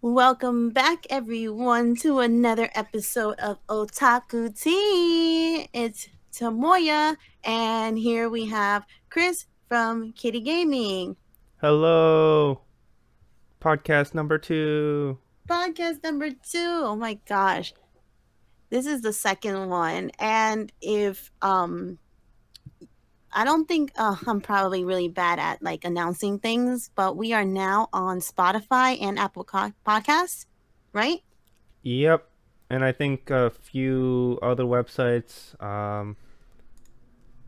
Welcome back, everyone, to another episode of Otaku Tea. It's Tamoya, and here we have Chris from Kitty Gaming. Hello, podcast number 2. Podcast number 2. Oh my gosh, this is the second one, and if I don't think I'm probably really bad at like announcing things, but we are now on Spotify and Apple Podcasts, right? Yep, and I think a few other websites.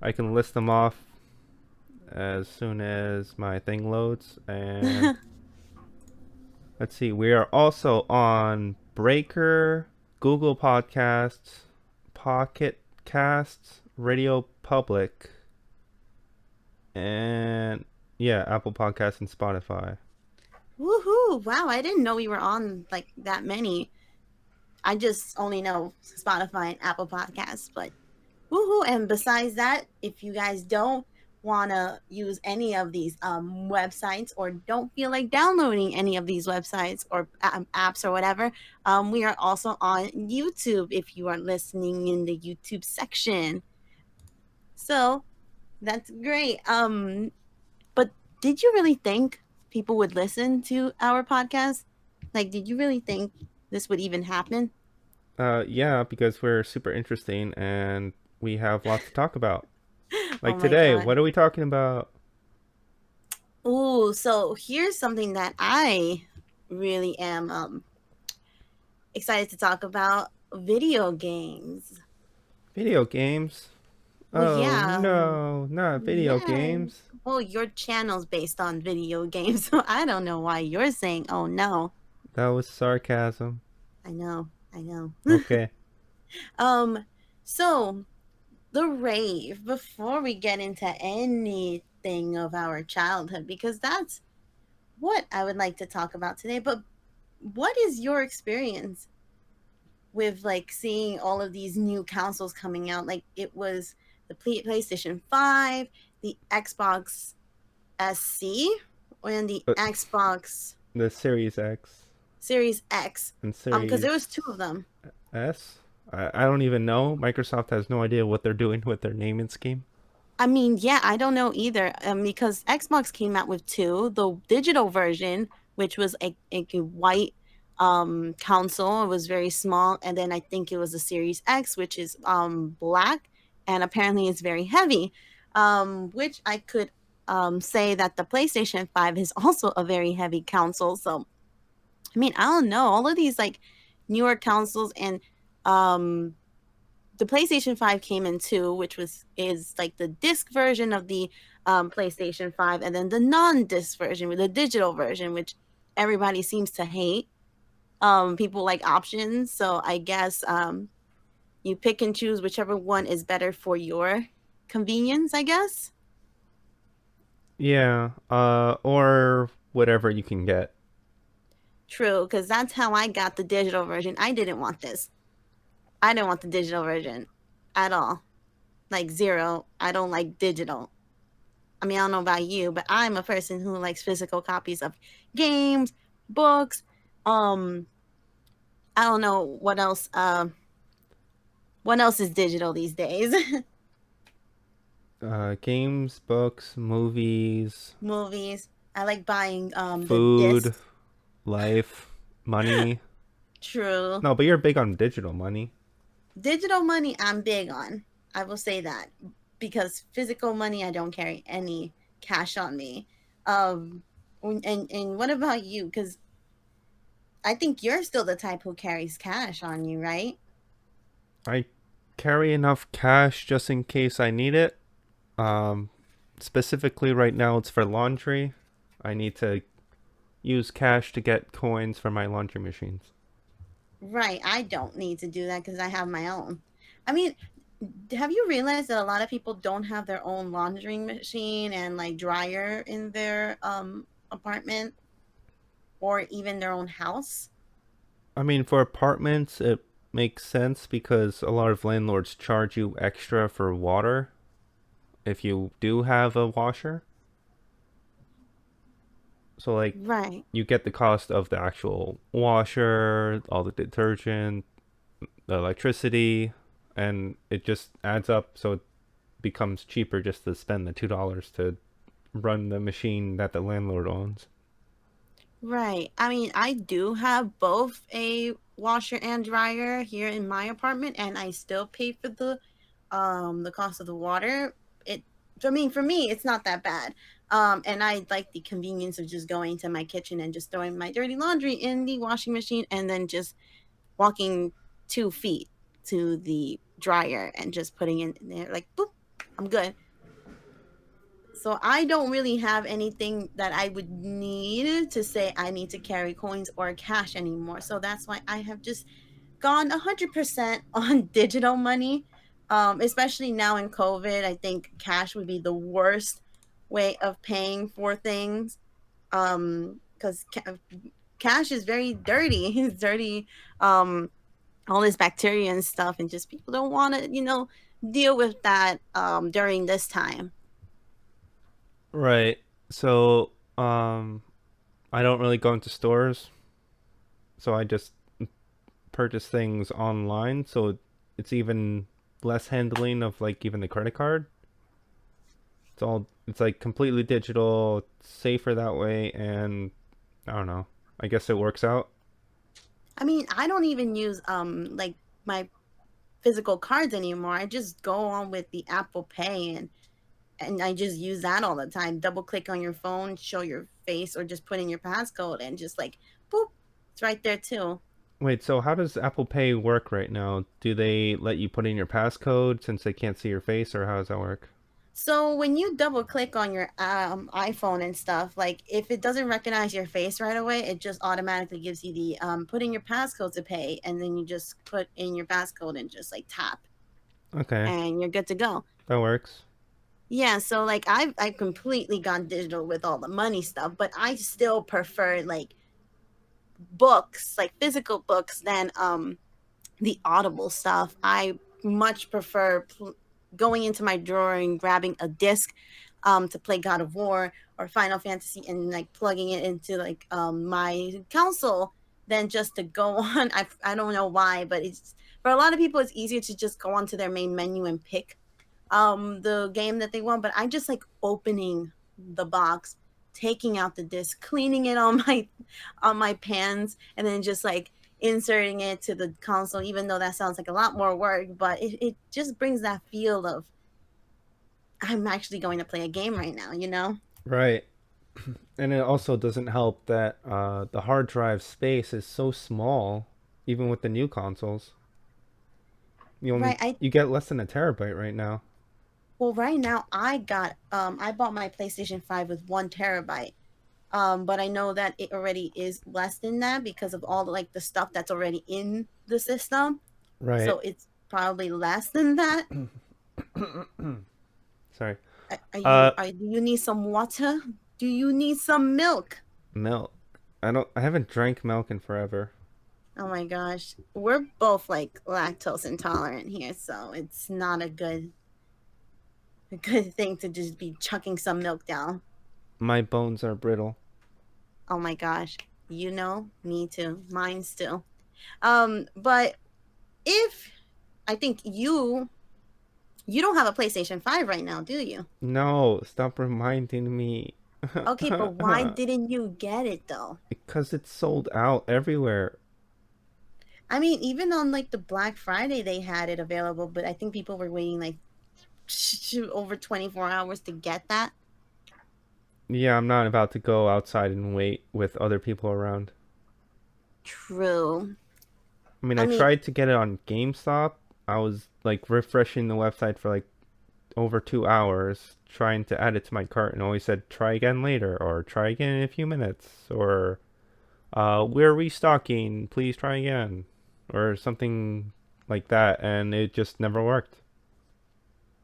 I can list them off as soon as my thing loads. And let's see, we are also on Breaker, Google Podcasts, Pocket Casts, Radio Public, and yeah, Apple Podcasts and Spotify. Woohoo! Wow, I didn't know we were on like that many. I just only know Spotify and Apple Podcasts, but woohoo! And besides that, if you guys don't want to use any of these websites or don't feel like downloading any of these websites or apps or whatever, we are also on YouTube if you are listening in the YouTube section. So that's great. But did you really think people would listen to our podcast? Like, did you really think this would even happen? Yeah, because we're super interesting and we have lots to talk about. Oh Like my today, god. what are we talking about? Ooh, so here's something that I really am excited to talk about: video games. Video games? Well, Oh yeah, no, not video yeah. games. Well, your channel's based on video games, so I don't know why you're saying, "Oh no." That was sarcasm. I know, I know. Okay. um, so the rave before we get into anything of our childhood, because that's what I would like to talk about today. But what is your experience with like seeing all of these new consoles coming out? Like it was the PlayStation 5, the Xbox SC, and the Uh, Xbox the Series X Series X. and Because there was Series two of them. S? I don't even know. Microsoft has no idea what they're doing with their naming scheme. I mean, yeah, I don't know either. Because Xbox came out with two, the digital version, which was a white console. It was very small, and then I think it was the Series X, which is black, and apparently it's very heavy. Which I could say that the PlayStation 5 is also a very heavy console. So I mean, I don't know. All of these like newer consoles and um the PlayStation 5 came in two, which was is like the disc version of the PlayStation 5, and then the non-disc version with the digital version, which everybody seems to hate. People like options, so I guess you pick and choose whichever one is better for your convenience, I guess. Yeah, or whatever you can get. True, because that's how I got the digital version. I didn't want this. I didn't want the digital version at all. Like zero. I don't like digital. I mean, I don't know about you, but I'm a person who likes physical copies of games, books. Um, I don't know what else. What else is digital these days? Games, books, movies, Movies. I like buying the food, discs. life, money. True. No, but you're big on digital money. Digital money, I'm big on. I will say that because physical money, I don't carry any cash on me. Um, and what about you? Because I think you're still the type who carries cash on you, right? I carry enough cash just in case I need it. Um, Specifically right now it's for laundry. I need to use cash to get coins for my laundry machines. Right. I don't need to do that because I have my own. I mean, have you realized that a lot of people don't have their own laundry machine and like dryer in their apartment or even their own house? I mean, for apartments, it makes sense because a lot of landlords charge you extra for water if you do have a washer. So like Right. you get the cost of the actual washer, all the detergent, the electricity, and it just adds up so it becomes cheaper just to spend the $2 to run the machine that the landlord owns. Right. I mean, I do have both a washer and dryer here in my apartment, and I still pay for the cost of the water. It for me it's not that bad. And I like the convenience of just going to my kitchen and just throwing my dirty laundry in the washing machine and then just walking 2 feet to the dryer and just putting it in there like boop, I'm good. So I don't really have anything that I would need to say I need to carry coins or cash anymore. So that's why I have just gone 100% on digital money. Especially now in COVID, I think cash would be the worst way of paying for things. Because cash is very dirty. It's dirty. All this bacteria and stuff, and just people don't want to, deal with that during this time. Right. So, I don't really go into stores, so I just purchase things online. So it's even less handling of like even the credit card. It's like completely digital, it's safer that way, and I don't know. I guess it works out. I mean, I don't even use like my physical cards anymore. I just go on with the Apple Pay and I just use that all the time. Double click on your phone, show your face, or just put in your passcode and just like boop, it's right there too. Wait, so how does Apple Pay work right now? Do they let you put in your passcode since they can't see your face, or how does that work? So when you double click on your iPhone and stuff, like if it doesn't recognize your face right away, it just automatically gives you the put in your passcode to pay, and then you just put in your passcode and just like tap, Okay, and you're good to go. that works. Yeah, so like I've completely gone digital with all the money stuff, but I still prefer like books, like physical books than the Audible stuff. I much prefer going into my drawer and grabbing a disc to play God of War or Final Fantasy and like plugging it into like my console than just to go on. I don't know why, but it's for a lot of people it's easier to just go onto their main menu and pick the game that they want. But I just like opening the box, taking out the disc, cleaning it on my pans, and then just like inserting it to the console, even though that sounds like a lot more work, but it just brings that feel of I'm actually going to play a game right now, you know? Right. And it also doesn't help that the hard drive space is so small, even with the new consoles. Right. You get less than a terabyte right now. Right now I bought my PlayStation 5 with 1 terabyte. But I know that it already is less than that because of all the like the stuff that's already in the system. Right. So it's probably less than that. Sorry. Uh, Do you need some water? Do you need some milk? milk. I haven't drank milk in forever. Oh my gosh. We're both like lactose intolerant here, so it's not a good thing to just be chucking some milk down. My bones are brittle. Oh my gosh. Me too. Mine still. But if I think you don't have a PlayStation 5 right now, do you? No, stop reminding me. Okay, but why didn't you get it though? Because it's sold out everywhere. I mean, even on like the Black Friday they had it available, but I think people were waiting like over 24 hours to get that. Yeah, I'm not about to go outside and wait with other people around. True. I mean, I I mean, tried to get it on GameStop. I was like refreshing the website for like over 2 hours trying to add it to my cart and always said try again later or try again in a few minutes or we're restocking, please try again or something like that, and it just never worked.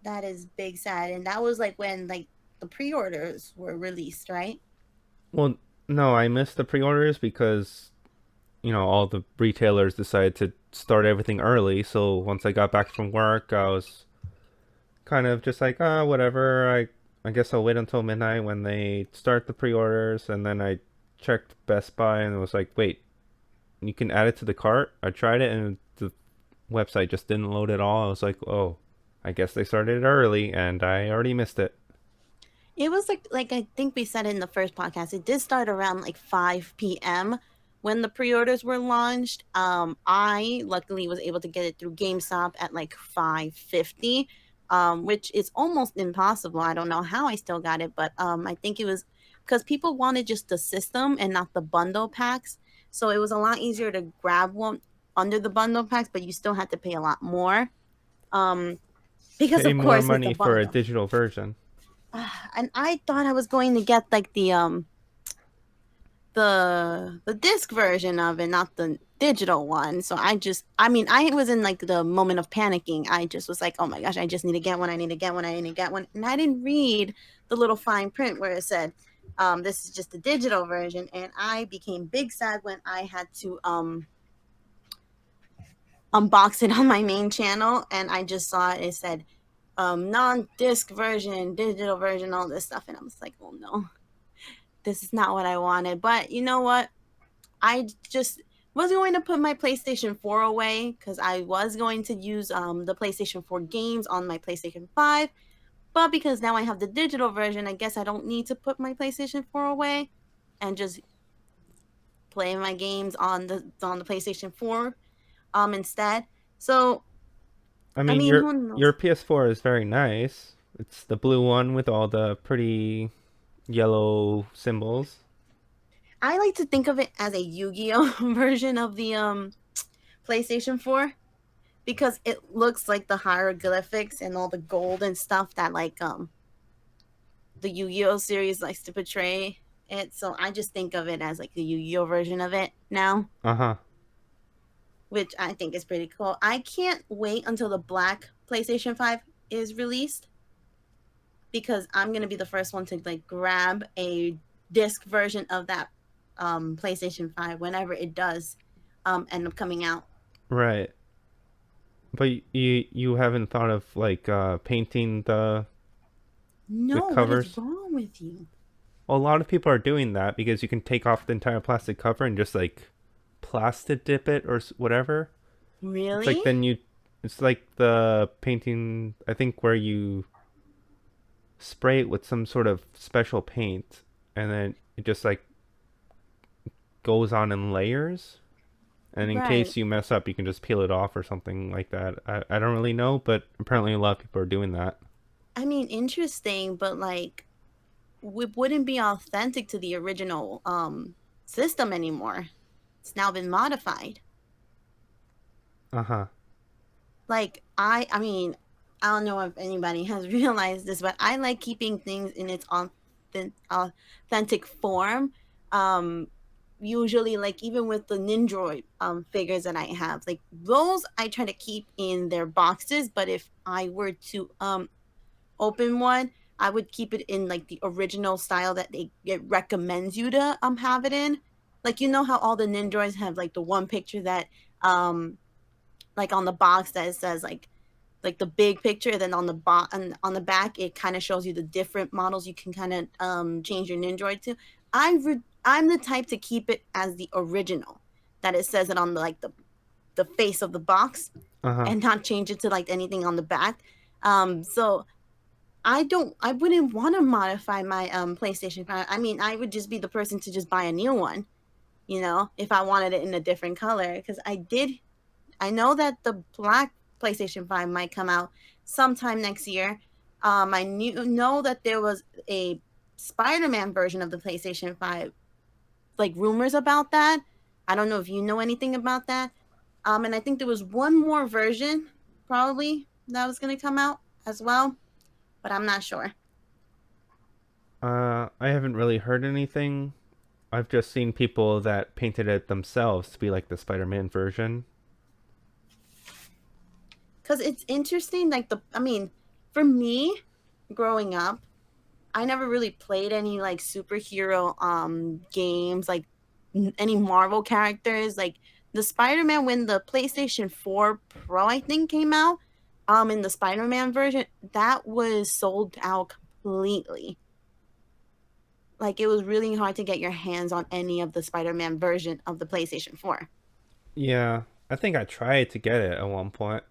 that is big sad. And that was like when like the pre-orders were released, right? Well, no, I missed the pre-orders because all the retailers decided to start everything early. So once I got back from work, I was kind of just like, whatever. I guess I'll wait until midnight when they start the pre-orders, and then I checked Best Buy and it was like, wait, you can add it to the cart. I tried it and the website just didn't load at all. I was like, oh, I guess they started it early and I already missed it. It was like I think we said in the first podcast, it did start around like 5 p.m. when the pre-orders were launched. I luckily was able to get it through GameStop at like 5:50, which is almost impossible. I don't know how I still got it, but I think it was because people wanted just the system and not the bundle packs. So it was a lot easier to grab one under the bundle packs, but you still had to pay a lot more. Um, because Pay of more course it's a money for a bundle. digital version. And I thought I was going to get like the disc version of it, not the digital one. So I mean, I was in like the moment of panicking. I just was like, oh my gosh, I just need to get one. I need to get one. I need to get one. And I didn't read the little fine print where it said, this is just the digital version. And I became big sad when I had to unbox it on my main channel, and I just saw it. It said non-disc version, digital version, all this stuff, and I was like, oh no, this is not what I wanted. But you know what? I just was going to put my PlayStation 4 away because I was going to use the PlayStation 4 games on my PlayStation 5. But because now I have the digital version, I guess I don't need to put my PlayStation 4 away and just play my games on the PlayStation 4 instead. So I I mean, mean, your who your knows? PS4 is very nice. It's the blue one with all the pretty yellow symbols. I like to think of it as a Yu-Gi-Oh version of the PlayStation 4 because it looks like the hieroglyphics and all the gold and stuff that like the Yu-Gi-Oh series likes to portray it. So I just think of it as like the Yu-Gi-Oh version of it now, Uh huh. which I think is pretty cool. I can't wait until the black PlayStation 5 is released because I'm going to be the first one to like grab a disc version of that PlayStation 5 whenever it does end up coming out. Right. But you haven't thought of like painting the No, what is covers? wrong with you? Well, a lot of people are doing that because you can take off the entire plastic cover and just like plastic dip it or whatever. It's Really? like then you, it's like the painting. I think where you spray it with some sort of special paint, and then it just like goes on in layers. And in Right. case you mess up, you can just peel it off or something like that. I don't really know, but apparently a lot of people are doing that. I mean, interesting, but like it wouldn't be authentic to the original system anymore. It's now been modified. Uh huh. Like I mean, I don't know if anybody has realized this, but I like keeping things in its authentic form. Um Usually like even with the Nindroid figures that I have, like those I try to keep in their boxes, but if I were to open one, I would keep it in like the original style that it recommends you to have it in. Like you know how all the Nindroids have like the one picture that like on the box that it says like the big picture, then on the on the back it kind of shows you the different models you can kind of change your Nindroid to. I'm the type to keep it as the original that it says it on the face of the box Uh huh. and not change it to like anything on the back. So I wouldn't want to modify my PlayStation 5. I mean, I would just be the person to just buy a new one, you know, if I wanted it in a different color because I know that the black PlayStation 5 might come out sometime next year. Know that there was a Spider-Man version of the PlayStation 5, like rumors about that. I don't know if you know anything about that. And I think there was one more version probably that was going to come out as well, but I'm not sure. I haven't really heard anything. I've just seen people that painted it themselves to be like the Spider-Man version. Cuz it's interesting like I mean, for me growing up, I never really played any like superhero games like any Marvel characters like the Spider-Man when the PlayStation 4 Pro I think came out in the Spider-Man version that was sold out completely. Like it was really hard to get your hands on any of the Spider-Man version of the PlayStation 4. Yeah, I think I tried to get it at one point.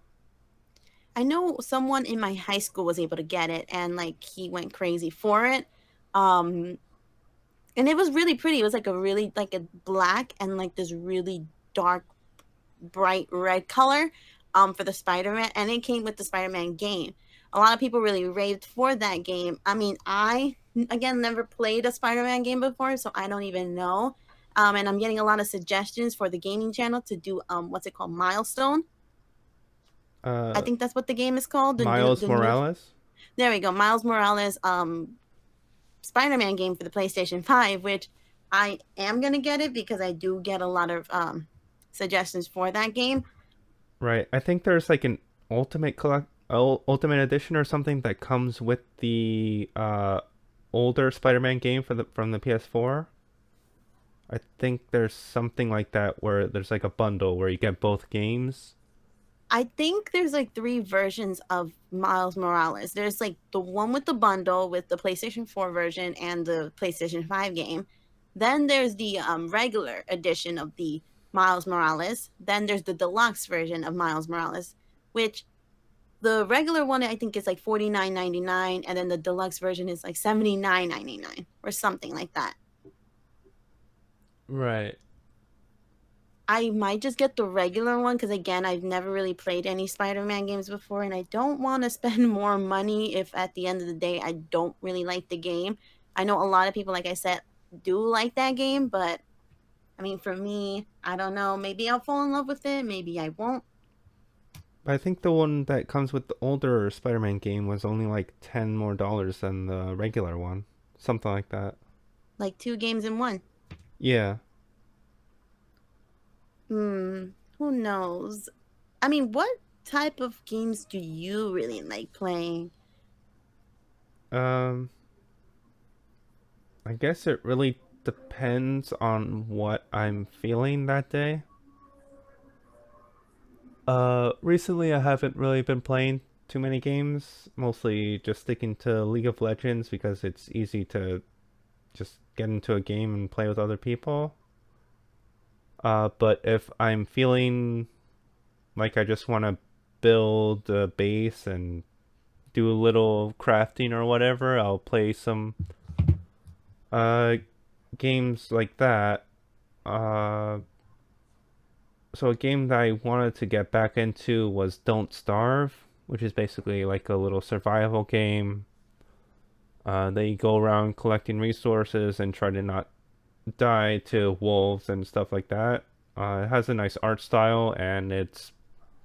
I know someone in my high school was able to get it and like he went crazy for it. Um and it was really pretty. It was like a really like a black and like this really dark bright red color for the Spider-Man, and it came with the Spider-Man game. A lot of people really raved for that game. I mean, I again never played a Spider-Man game before, so I don't even know. And I'm getting a lot of suggestions for the gaming channel to do what's it called, Milestone. I Uh, think that's what the game is called. Miles The new Morales. there we go, Miles Morales Spider-Man game for the PlayStation 5, which I am gonna get it because I do get a lot of suggestions for that game. Right. I think there's like an ultimate edition or something that comes with the older Spider-Man game for the from the PS4. I think there's something like that where there's like a bundle where you get both games. I think there's like three versions of Miles Morales. There's like the one with the bundle with the PlayStation 4 version and the PlayStation 5 game. Then there's the regular edition of the Miles Morales. Then there's the deluxe version of Miles Morales, which the regular one I think is like 49.99, and then the deluxe version is like 79.99 or something like that. Right. I might just get the regular one because again, I've never really played any Spider-Man games before, and I don't want to spend more money if at the end of the day I don't really like the game. I know a lot of people, like I said, do like that game, but I mean, for me, I don't know. Maybe I'll fall in love with it. Maybe I won't. But I think the one that comes with the older Spider-Man game was only like $10 more than the regular one. Something like that. Like two games in one. Yeah. Hmm. Who knows? I mean, what type of games do you really like playing? Um I guess it really depends on what I'm feeling that day. Recently I haven't really been playing too many games, mostly just sticking to League of Legends because it's easy to just get into a game and play with other people. But if I'm feeling like I just want to build a base and do a little crafting or whatever, I'll play some uh games like that. Uh, so a game that I wanted to get back into was Don't Starve, which is basically like a little survival game. That you go around collecting resources and try to not die to wolves and stuff like that. It has a nice art style and it's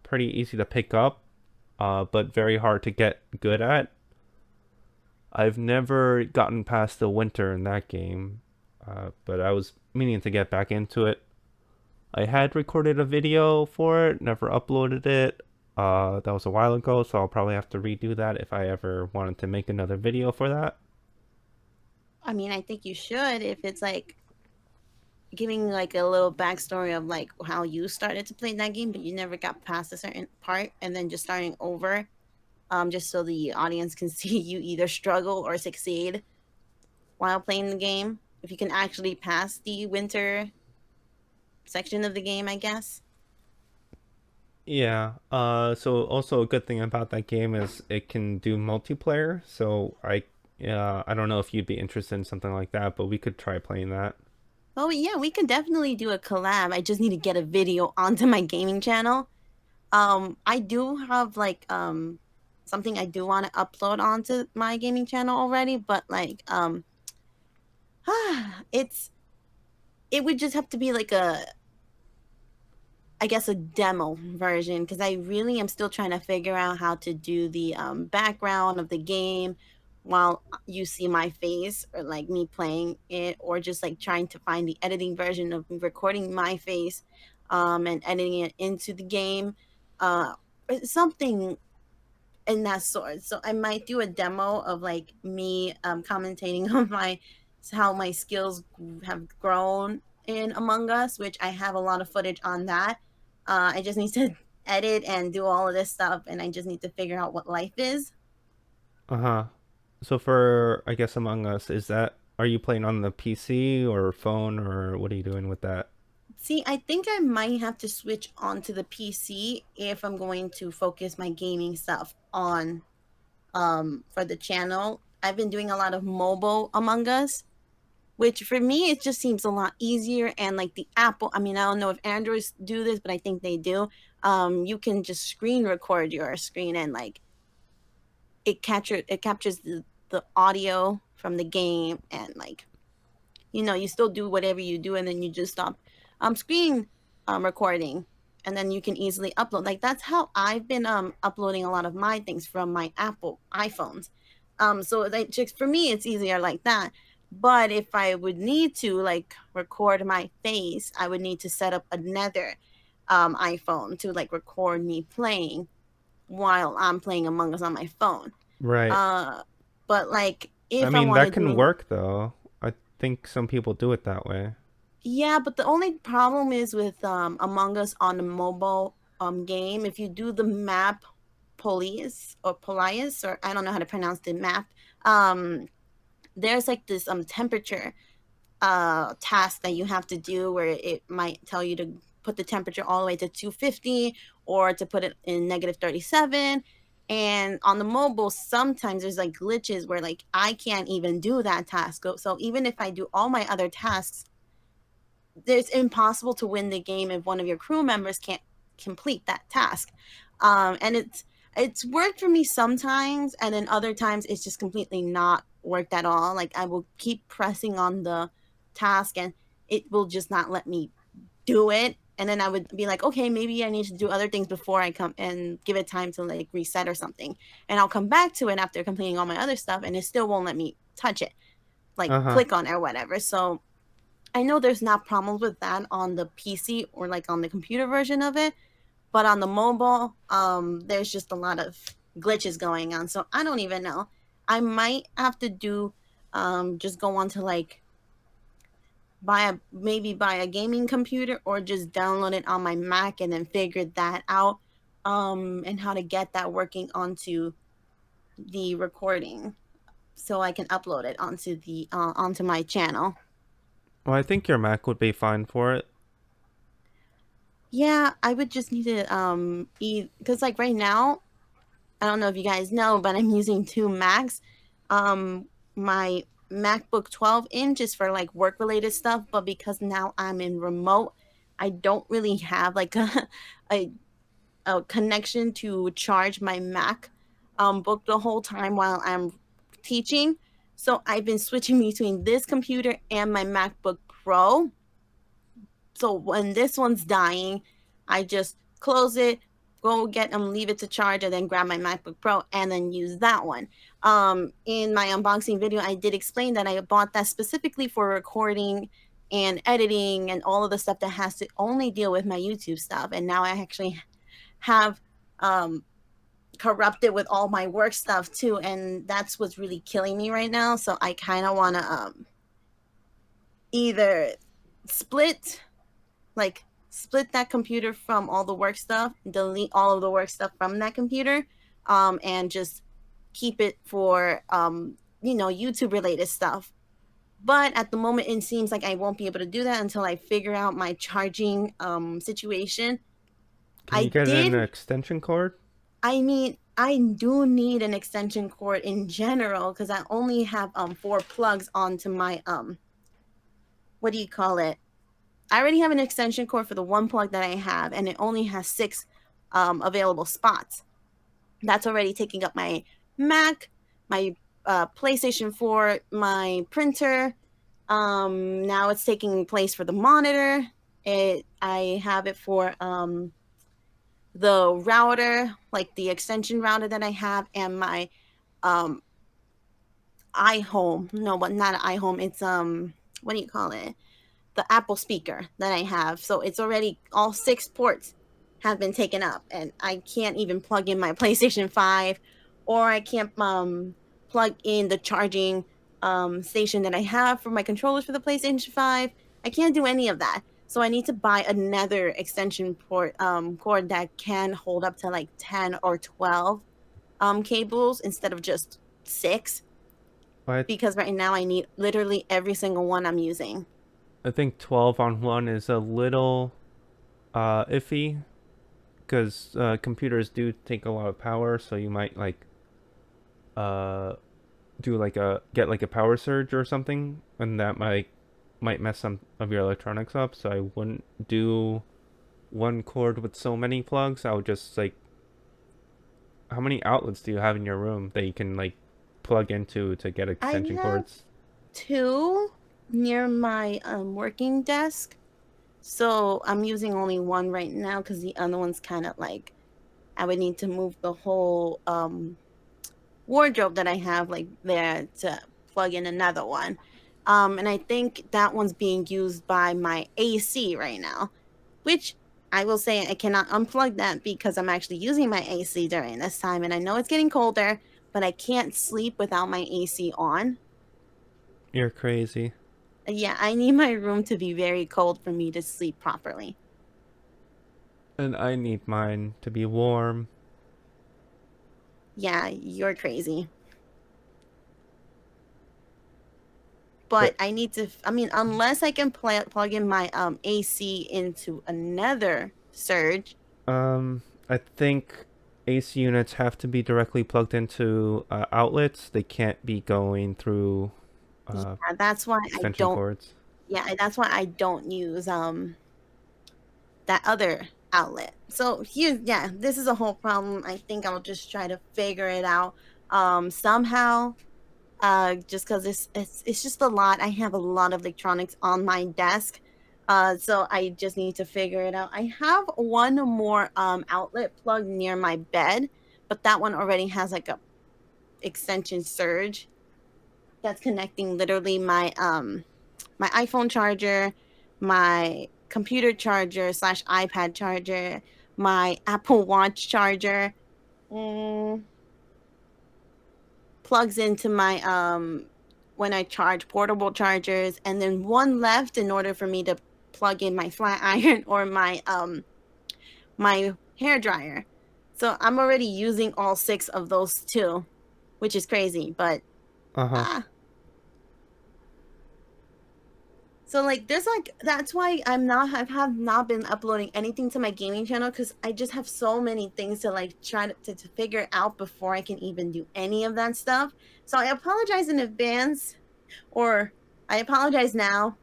pretty easy to pick up, but very hard to get good at. I've never gotten past the winter in that game, but I was meaning to get back into it. I had recorded a video for it, never uploaded it. That was a while ago, so I'll probably have to redo that if I ever wanted to make another video for that. I mean, I think you should if it's like giving like a little backstory of like how you started to play that game, but you never got past a certain part, and then just starting over, just so the audience can see you either struggle or succeed while playing the game. If you can actually pass the winter section of the game, I guess. Yeah. So also a good thing about that game is it can do multiplayer. I don't know if you'd be interested in something like that, but we could try playing that. Oh yeah, we can definitely do a collab. I just need to get a video onto my gaming channel. I do have like something I do want to upload onto my gaming channel already, but like it's it would just have to be like a I guess a demo version because I really am still trying to figure out how to do the background of the game while you see my face or like me playing it, or just like trying to find the editing version of recording my face and editing it into the game. Something in that sort. So I might do a demo of like me commentating on my how my skills have grown in Among Us, which I have a lot of footage on that. I just need to edit and do all of this stuff, and I just need to figure out what life is. Uh-huh. So for I guess Among Us, are you playing on the PC or phone, or what are you doing with that? See, I think I might have to switch onto the PC if I'm going to focus my gaming stuff on for the channel. I've been doing a lot of mobile Among Us, which for me it just seems a lot easier. And like the Apple, I mean, I don't know if Androids do this, but I think they do. You can just screen record your screen, and like it captures the audio from the game, and like you still do whatever you do, and then you just stop screen recording, and then you can easily upload. Like that's how I've been uploading a lot of my things from my Apple iPhones. So like just for me it's easier like that. But if I would need to like record my face, I would need to set up another iPhone to like record me playing while I'm playing Among Us on my phone. Right. uh but like I if I mean, want to that can do, work though. I think some people do it that way. yeah, but the only problem is with Among Us on the mobile game. If you do the map police or police, or I don't know how to pronounce the map, um there's like this temperature task that you have to do where it might tell you to put the temperature all the way to 250 or to put it in negative 37. And on the mobile sometimes there's like glitches where like I can't even do that task. So even if I do all my other tasks, it's impossible to win the game if one of your crew members can't complete that task. And it's worked for me sometimes, and then other times it's just completely not worked at all. Like I will keep pressing on the task, and it will just not let me do it. And then I would be like, okay, maybe I need to do other things before I come and give it time to like reset or something. And I'll come back to it after completing all my other stuff, and it still won't let me touch it, like Uh huh. click on it or whatever. So I know there's not problems with that on the PC or like on the computer version of it, but on the mobile, there's just a lot of glitches going on. So I don't even know. I might have to do, just go on to like buy a gaming computer or just download it on my Mac and then figure that out, and how to get that working onto the recording so I can upload it onto my channel. Well, I think your Mac would be fine for it. Yeah, I would just need to because like right now, I don't know if you guys know, but I'm using two Macs. My MacBook 12 inch is for like work related stuff, but because now I'm in remote, I don't really have like a, a connection to charge my Mac book the whole time while I'm teaching. So I've been switching between this computer and my MacBook Pro. So when this one's dying, I just close it, go get them, leave it to charge, and then grab my MacBook Pro and then use that one. In my unboxing video, I did explain that I bought that specifically for recording and editing and all of the stuff that has to only deal with my YouTube stuff. And now I actually have um, corrupted with all my work stuff too, and that's what's really killing me right now. So I kind of want to either split like split that computer from all the work stuff, delete all of the work stuff from that computer, and just keep it for YouTube related stuff. But at the moment, it seems like I won't be able to do that until I figure out my charging situation. Can you I get an did. extension cord? I mean, I do need an extension cord in general because I only have four plugs onto my what do you call it? I already have an extension cord for the one plug that I have, and it only has six available spots. That's already taking up my Mac, my PlayStation 4, my printer. Now it's taking place for the monitor. I have it for the router, like the extension router that I have, and my um, iHome. No, but not iHome. It's what do you call it? The Apple speaker that I have. So it's already all six ports have been taken up, and I can't even plug in my PlayStation 5, or I can't plug in the charging station that I have for my controllers for the PlayStation 5. I can't do any of that. So I need to buy another extension port cord that can hold up to like 10 or 12 cables instead of just six. I because right now I need literally every single one I'm using. I think 12 on one is a little iffy because computers do take a lot of power, so you might like uh do like a get like a power surge or something, and that might mess some of your electronics up. So I wouldn't do one cord with so many plugs. I would just like, how many outlets do you have in your room that you can like plug into to get I extension have cords? two near my working desk. So I'm using only one right now because the other one's kind of like I would need to move the whole wardrobe that I have like there to plug in another one. And I think that one's being used by my AC right now, which I will say I cannot unplug that because I'm actually using my AC during this time. And I know it's getting colder, but I can't sleep without my AC on. You're crazy. Yeah, I need my room to be very cold for me to sleep properly. And I need mine to be warm. Yeah, you're crazy. But But I need to, I mean, unless I can plug in my AC into another surge. I think AC units have to be directly plugged into outlets. They can't be going through Yeah, uh, that's why I extension don't, cords. yeah, that's why I don't use that other outlet. So here, yeah, this is a whole problem. I think I'll just try to figure it out somehow. Just because it's just a lot. I have a lot of electronics on my desk. So I just need to figure it out. I have one more outlet plug near my bed, but that one already has like a extension surge that's connecting literally my iPhone charger, my computer charger slash iPad charger, my Apple Watch charger. Mm, plugs into my when I charge portable chargers, and then one left in order for me to plug in my flat iron or my hair dryer. So I'm already using all six of those too, which is crazy, but Uh huh. ah. So like there's like that's why I have not been uploading anything to my gaming channel because I just have so many things to like try to figure out before I can even do any of that stuff. So I apologize in advance or I apologize now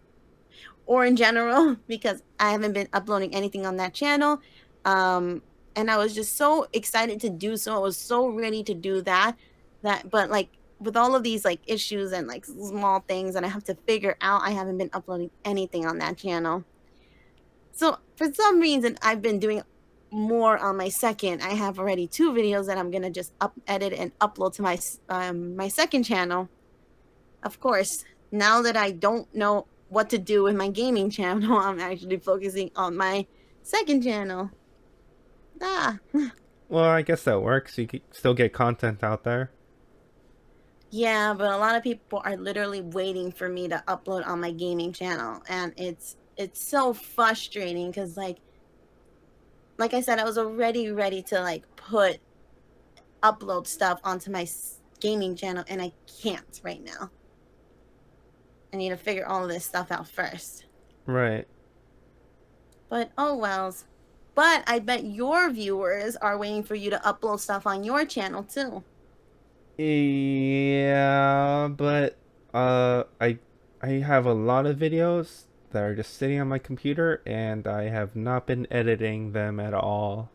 or in general because I haven't been uploading anything on that channel. Um, and I was just so excited to do so. I was so ready to do that, but like with all of these like issues and like small things that I have to figure out, I haven't been uploading anything on that channel. So for some reason, I've been doing more on my second. I have already two videos that I'm gonna just edit and upload to my second channel. Of course, now that I don't know what to do with my gaming channel, I'm actually focusing on my second channel. Ah, Well, I guess that works. You can still get content out there. yeah, but a lot of people are literally waiting for me to upload on my gaming channel, and it's so frustrating because like I said, I was already ready to like put upload stuff onto my gaming channel, and I can't right now. I need to figure all of this stuff out first. Right. But oh wells. But I bet your viewers are waiting for you to upload stuff on your channel too. Yeah, but I have a lot of videos that are just sitting on my computer and I have not been editing them at all.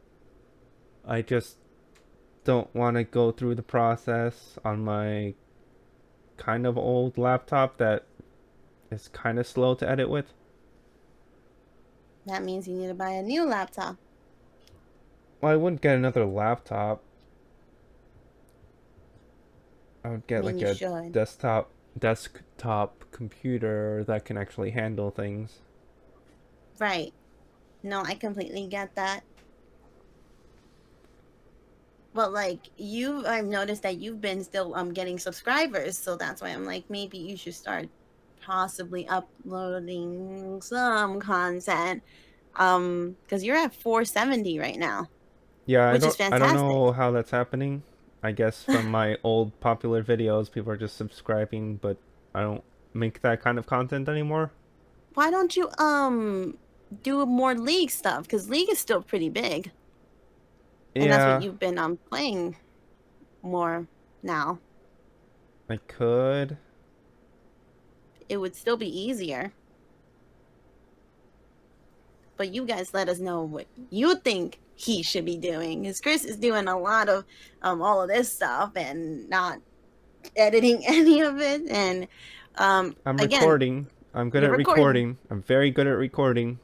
I just don't want to go through the process on my kind of old laptop that is kind of slow to edit with. That means you need to buy a new laptop. Well, I wouldn't get another laptop. I would I get mean, like you a should. desktop computer that can actually handle things. Right. No, I completely get that. But like I've noticed that you've been still getting subscribers, so that's why I'm like maybe you should start possibly uploading some content. Because you're at 470 right now, Yeah, which is I don't fantastic. know how that's happening. I guess from my old popular videos, people are just subscribing, but I don't make that kind of content anymore. Why don't you do more League stuff? Because League is still pretty big, and that's what Yeah, you've been playing more now. I could. It would still be easier. But you guys let us know what you think he should be doing. Because Chris is doing a lot of all of this stuff and not editing any of it. And I'm again, recording. I'm good you're at recording. recording. I'm very good at recording,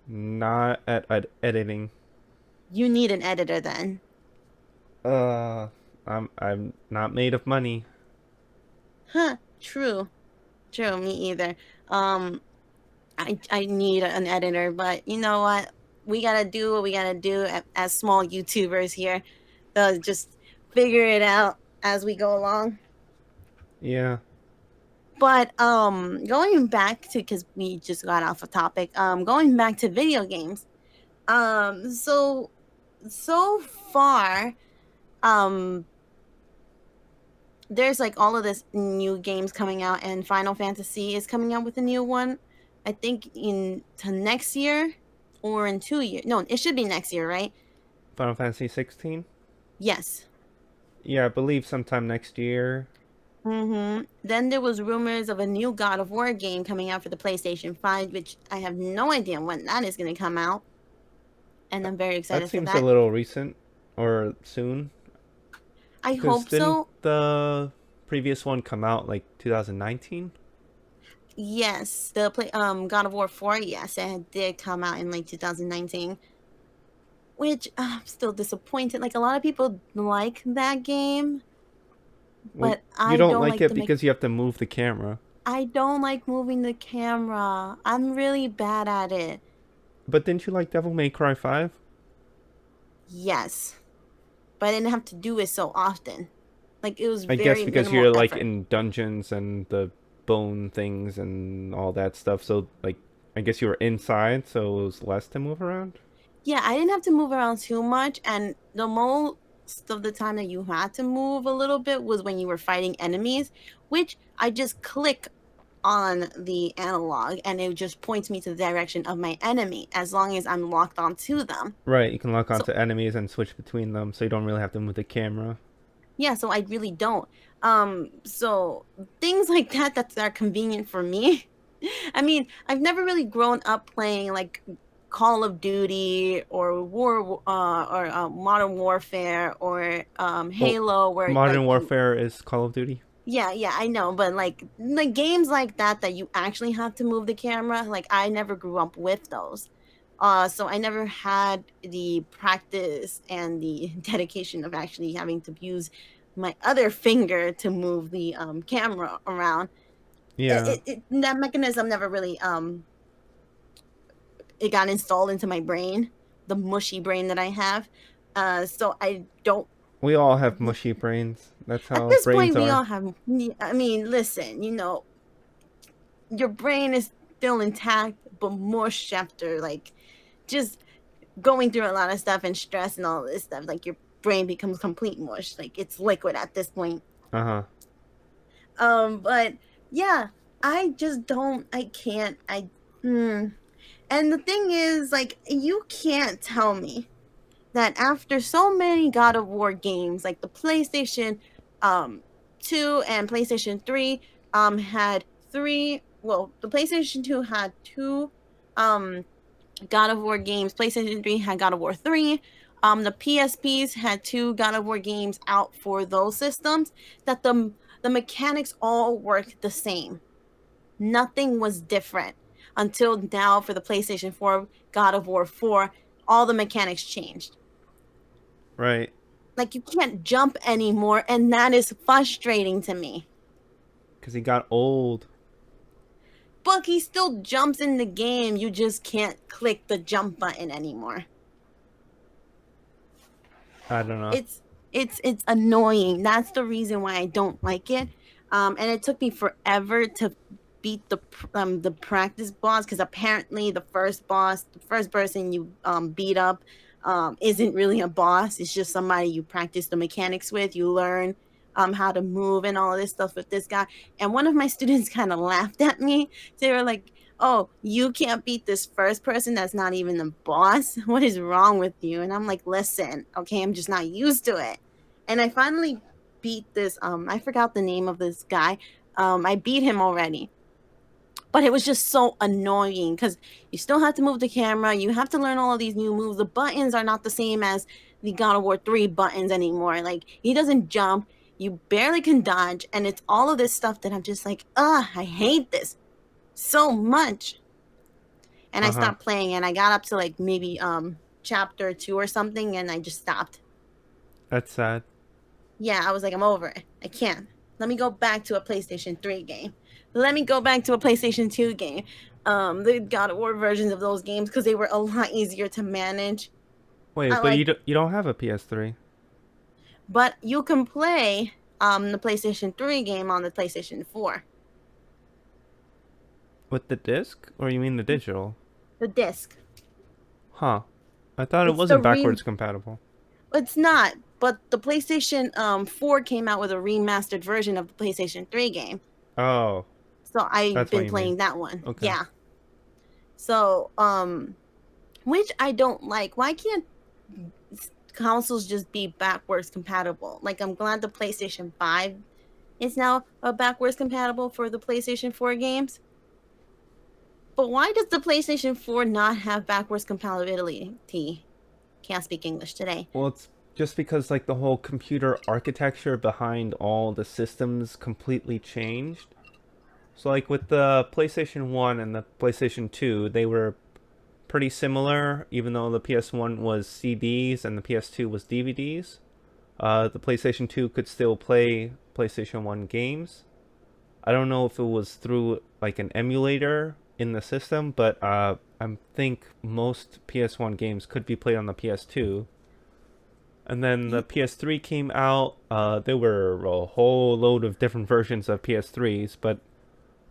not at editing. You need an editor then. Uh, I'm not made of money. Huh. True. True. Me either. Um, I need an editor, but you know what? We gotta do what we gotta do as small YouTubers here. Just figure it out as we go along. Yeah, But going back to, because we just got off a topic, going back to video games. So so far, um there's like all of this new games coming out, and Final Fantasy is coming out with a new one. I think in to next year or in 2 years. No, it should be next year, right? Final Fantasy 16. Yes. Yeah, I believe sometime next year. Then there was rumors of a new God of War game coming out for the PlayStation 5, which I have no idea when that is going to come out, and I'm very That excited for seems a that. little recent or soon. I Because hope didn't so. the previous one come out like 2019? Yes, the play God of War 4, yes, it did come out in like 2019, which I'm still disappointed. Like a lot of people like that game, Well, but you I don't don't like like it the because you have to move the camera. I don't like moving the camera. I'm really bad at it. But didn't you like Devil May Cry 5? Yes, but I didn't have to do it so often. Like it was I guess very because minimal you're like effort. in dungeons and the bone things and all that stuff. So like, I guess you were inside, so it was less to move around. Yeah, I didn't have to move around too much, and the most of the time that you had to move a little bit was when you were fighting enemies, which I just click on the analog and it just points me to the direction of my enemy as long as I'm locked onto them. Right, you can lock So onto enemies and switch between them, so you don't really have to move the camera. yeah, so I really don't. So things like that are convenient for me. I mean, I've never really grown up playing like Call of Duty or Modern Warfare or Well, Halo, where like Modern you Warfare is Call of Duty. yeah, yeah, I know, but like games like that you actually have to move the camera, like I never grew up with those. So I never had the practice and the dedication of actually having to use my other finger to move the camera around. Yeah, That mechanism never really it got installed into my brain, the mushy brain that I have. So I don't we all have mushy brains. That's at how this brains point we are. all have I mean, listen, your brain is still intact, but mush after like just going through a lot of stuff and stress and all this stuff. Like your brain becomes complete mush. Like it's liquid at this point. Uh huh. But yeah, I just don't. I can't. Hmm. And the thing is, like, you can't tell me that after so many God of War games, like the PlayStation um 2 and PlayStation 3 had three, well, the PlayStation 2 had two um God of War games. PlayStation 3 had God of War 3. The PSPs had two God of War games out for those systems, that the mechanics all worked the same. Nothing was different until now for the PlayStation 4 God of War 4. All the mechanics changed. Right. Like you can't jump anymore, and that is frustrating to me. Because he got old. Bucky still jumps in the game, you just can't click the jump button anymore. I don't know. It's annoying. That's the reason why I don't like it. And it took me forever to beat the practice boss, because apparently the first boss, the first person you beat up, isn't really a boss. It's just somebody you practice the mechanics with. You learn how to move and all this stuff with this guy. And one of my students kind of laughed at me. They were like, "Oh, you can't beat this first person that's not even the boss. What is wrong with you?" And I'm like, "Listen, okay, I'm just not used to it." And I finally beat this. I forgot the name of this guy. I beat him already, but it was just so annoying because you still have to move the camera. You have to learn all of these new moves. The buttons are not the same as the God of War 3 buttons anymore. Like, he doesn't jump. You barely can dodge. And it's all of this stuff that I'm just like, ugh, I hate this so much. And I Uh huh. stopped playing and I got up to like maybe chapter 2 or something and I just stopped. That's sad. Yeah, I was like, I'm over it. I can't. Let me go back to a PlayStation 3 game. Let me go back to a PlayStation 2 game. The God of War versions of those games because they were a lot easier to manage. Wait, I but like, you don't have a PS3 but you can play the PlayStation 3 game on the PlayStation 4. with the disc, or you mean the digital? The disc. Huh. I thought it It's the wasn't re backwards compatible. it's not, but the PlayStation 4 came out with a remastered version of the PlayStation 3 game. Oh, So I've that's what been you mean. playing that one. Okay. Yeah. So which I don't like. Why can't consoles just be backwards compatible? Like, I'm glad the PlayStation 5 is now backwards compatible for the PlayStation 4 games. But why does the PlayStation 4 not have backwards compatibility? Can't speak English today. Well, it's just because like the whole computer architecture behind all the systems completely changed. So like with the PlayStation 1 and the PlayStation 2, they were pretty similar even though the PS1 was CDs and the PS2 was DVDs. The PlayStation 2 could still play PlayStation 1 games. I don't know if it was through like an emulator in the system, but I think most PS1 games could be played on the PS2. And then the PS3 came out. There were a whole load of different versions of PS3s, but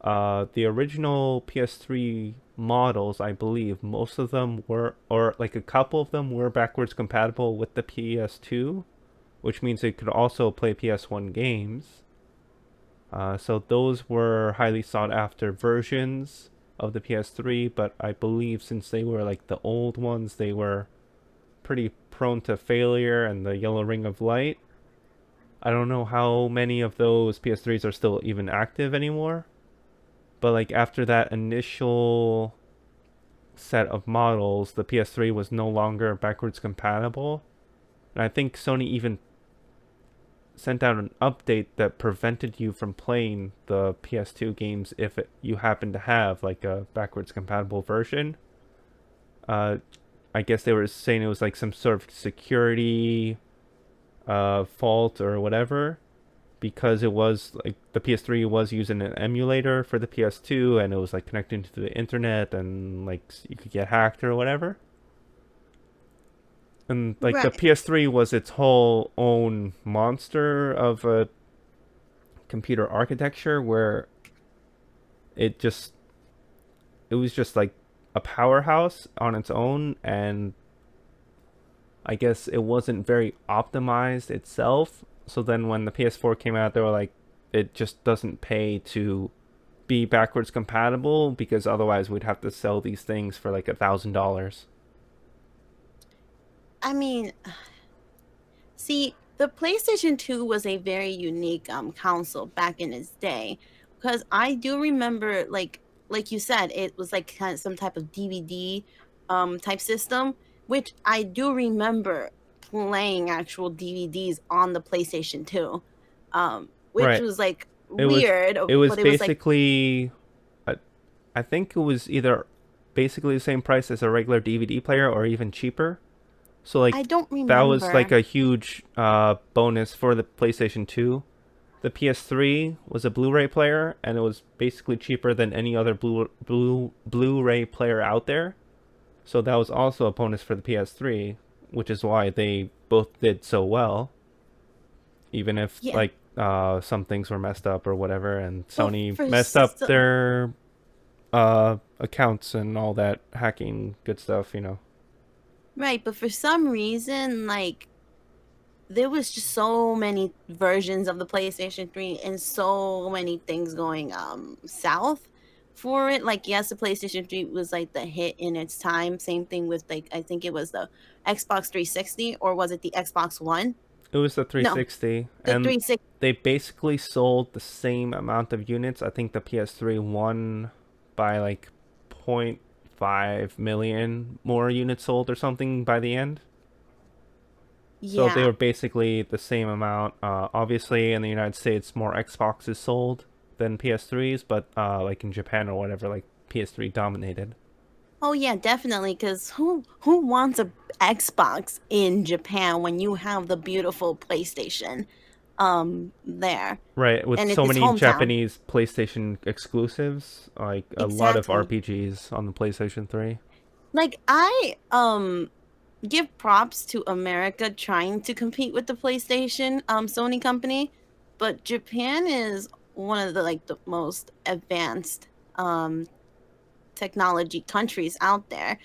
the original PS3 models, I believe, most of them were, or like a couple of them were backwards compatible with the PS2, which means it could also play PS1 games. So those were highly sought after versions of the PS3, but I believe since they were like the old ones, they were pretty prone to failure and the yellow ring of light. I don't know how many of those PS3s are still even active anymore, but like after that initial set of models, the PS3 was no longer backwards compatible. And I think Sony even sent out an update that prevented you from playing the PS2 games if you happen to have like a backwards compatible version. Uh, I guess they were saying it was like some sort of security fault or whatever because it was like the PS3 was using an emulator for the PS2 and it was like connecting to the internet and like you could get hacked or whatever. And like the Right. PS3 was its whole own monster of a computer architecture where it just it was just like a powerhouse on its own, and I guess it wasn't very optimized itself. So then when the PS4 came out, they were like, it just doesn't pay to be backwards compatible because otherwise we'd have to sell these things for like $1,000. I mean, see, the PlayStation 2 was a very unique console back in its day because I do remember like you said it was like kind of some type of DVD type system, which I do remember playing actual DVDs on the PlayStation 2. Which Right. was like It was weird, it was but it was like basically I think it was either basically the same price as a regular DVD player or even cheaper. So I like don't that was like remember. a huge bonus for the PlayStation 2. The PS3 was a Blu-ray player and it was basically cheaper than any other Blu-ray player out there. So that was also a bonus for the PS3, which is why they both did so well, even if Yeah. like some things were messed up or whatever, and Well, Sony for messed up their accounts and all that hacking good stuff. Right, but for some reason, like there was just so many versions of the PlayStation 3 and so many things going south for it. Like yes, the PlayStation 3 was like the hit in its time. Same thing with like I think it was the Xbox 360 or was it the Xbox One? It was the No, 360, the and 360. they basically sold the same amount of units. I think the PS3 won by like point 0.5 million more units sold or something by the end. So they Yeah. were basically the same amount. Obviously, in the United States, more Xboxes sold than PS3s, but like in Japan or whatever, like PS3 dominated. Oh yeah, definitely. Because who wants a Xbox in Japan when you have the beautiful PlayStation there Right, with and it's so its many hometown. Japanese PlayStation exclusives, like a lot of Exactly. RPGs on the PlayStation 3. Like I give props to America trying to compete with the PlayStation Sony company, but Japan is one of the like the most advanced technology countries out there.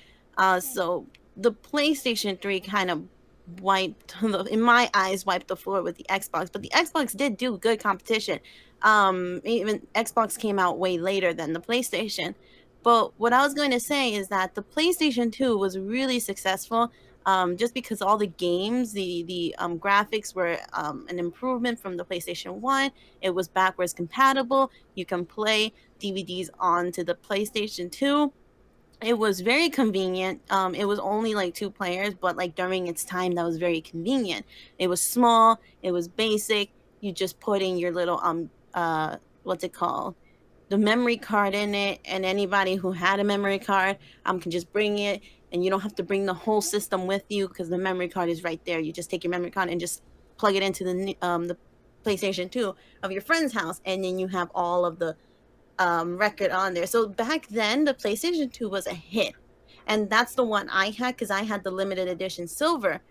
So the PlayStation 3 kind of wiped, in my eyes, wiped the floor with the Xbox. But the Xbox did do good competition. Even Xbox came out way later than the PlayStation. But what I was going to say is that the PlayStation 2 was really successful. Just because all the games, the graphics were an improvement from the PlayStation 1. It was backwards compatible. You can play DVDs onto the PlayStation 2. It was very convenient. It was only like two players, but like during its time, that was very convenient. It was small, it was basic. You just put in your little what's it called? The memory card in it, and anybody who had a memory card can just bring it, and you don't have to bring the whole system with you because the memory card is right there. You just take your memory card and just plug it into the PlayStation 2 of your friend's house, and then you have all of the record on there. So back then, the PlayStation 2 was a hit. And that's the one I had because I had the limited edition silver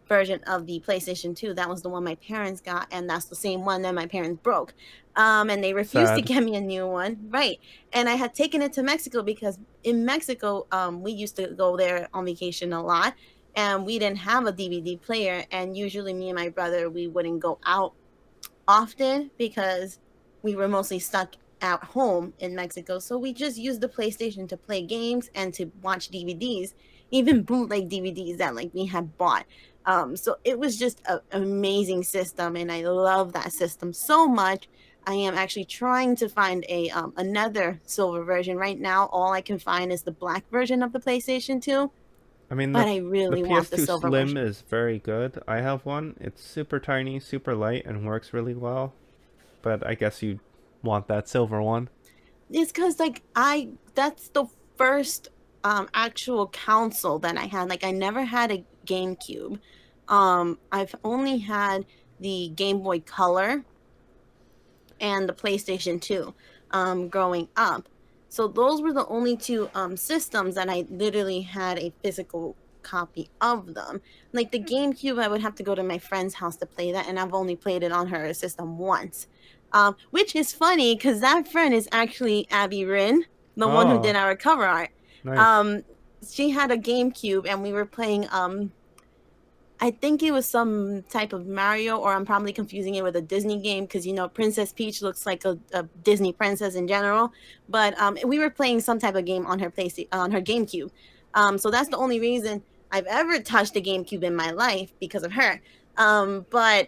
version of the PlayStation 2. That was the one my parents got, and that's the same one that my parents broke. And they refused to Sad. get me a new one. Right. And I had taken it to Mexico because in Mexico, we used to go there on vacation a lot. And we didn't have a DVD player. And usually, me and my brother, we wouldn't go out often because we were mostly stuck at home in Mexico. So we just used the PlayStation to play games and to watch DVDs, even bootleg DVDs that like we had bought. So it was just an amazing system, and I love that system so much. I am actually trying to find a another silver version right now. All I can find is the black version of the PlayStation 2, I mean, but I the really want the PS2 silver Slim version. is very good. I have one. It's super tiny, super light, and works really well. But I guess you want that silver one. It's because like I that's the first actual console that I had. Like I never had a GameCube. I've only had the Game Boy Color and the PlayStation 2 growing up. So those were the only two systems that I literally had a physical copy of them. Like the GameCube, I would have to go to my friend's house to play that, and I've only played it on her system once. Which is funny because that friend is actually Abby Rin, the one who Oh, did our cover art. nice. Um, she had a GameCube, and we were playing I think it was some type of Mario, or I'm probably confusing it with a Disney game because you know Princess Peach looks like a Disney princess in general. But we were playing some type of game on her place on her GameCube. So that's the only reason I've ever touched a GameCube in my life because of her. But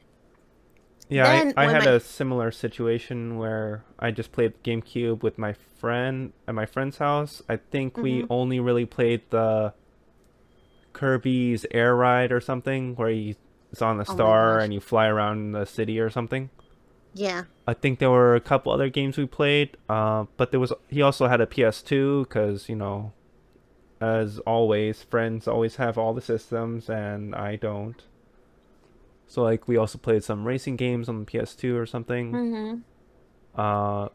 Yeah, then I when had my a similar situation where I just played GameCube with my friend at my friend's house. I think we hmm only really played the Kirby's Air Ride or something, where you it's on a oh my star gosh, and you fly around the city or something. yeah. I think there were a couple other games we played, but there was he also had a PS2 because as always, friends always have all the systems and I don't. So like we also played some racing games on the PS2 or something. hmm Uh,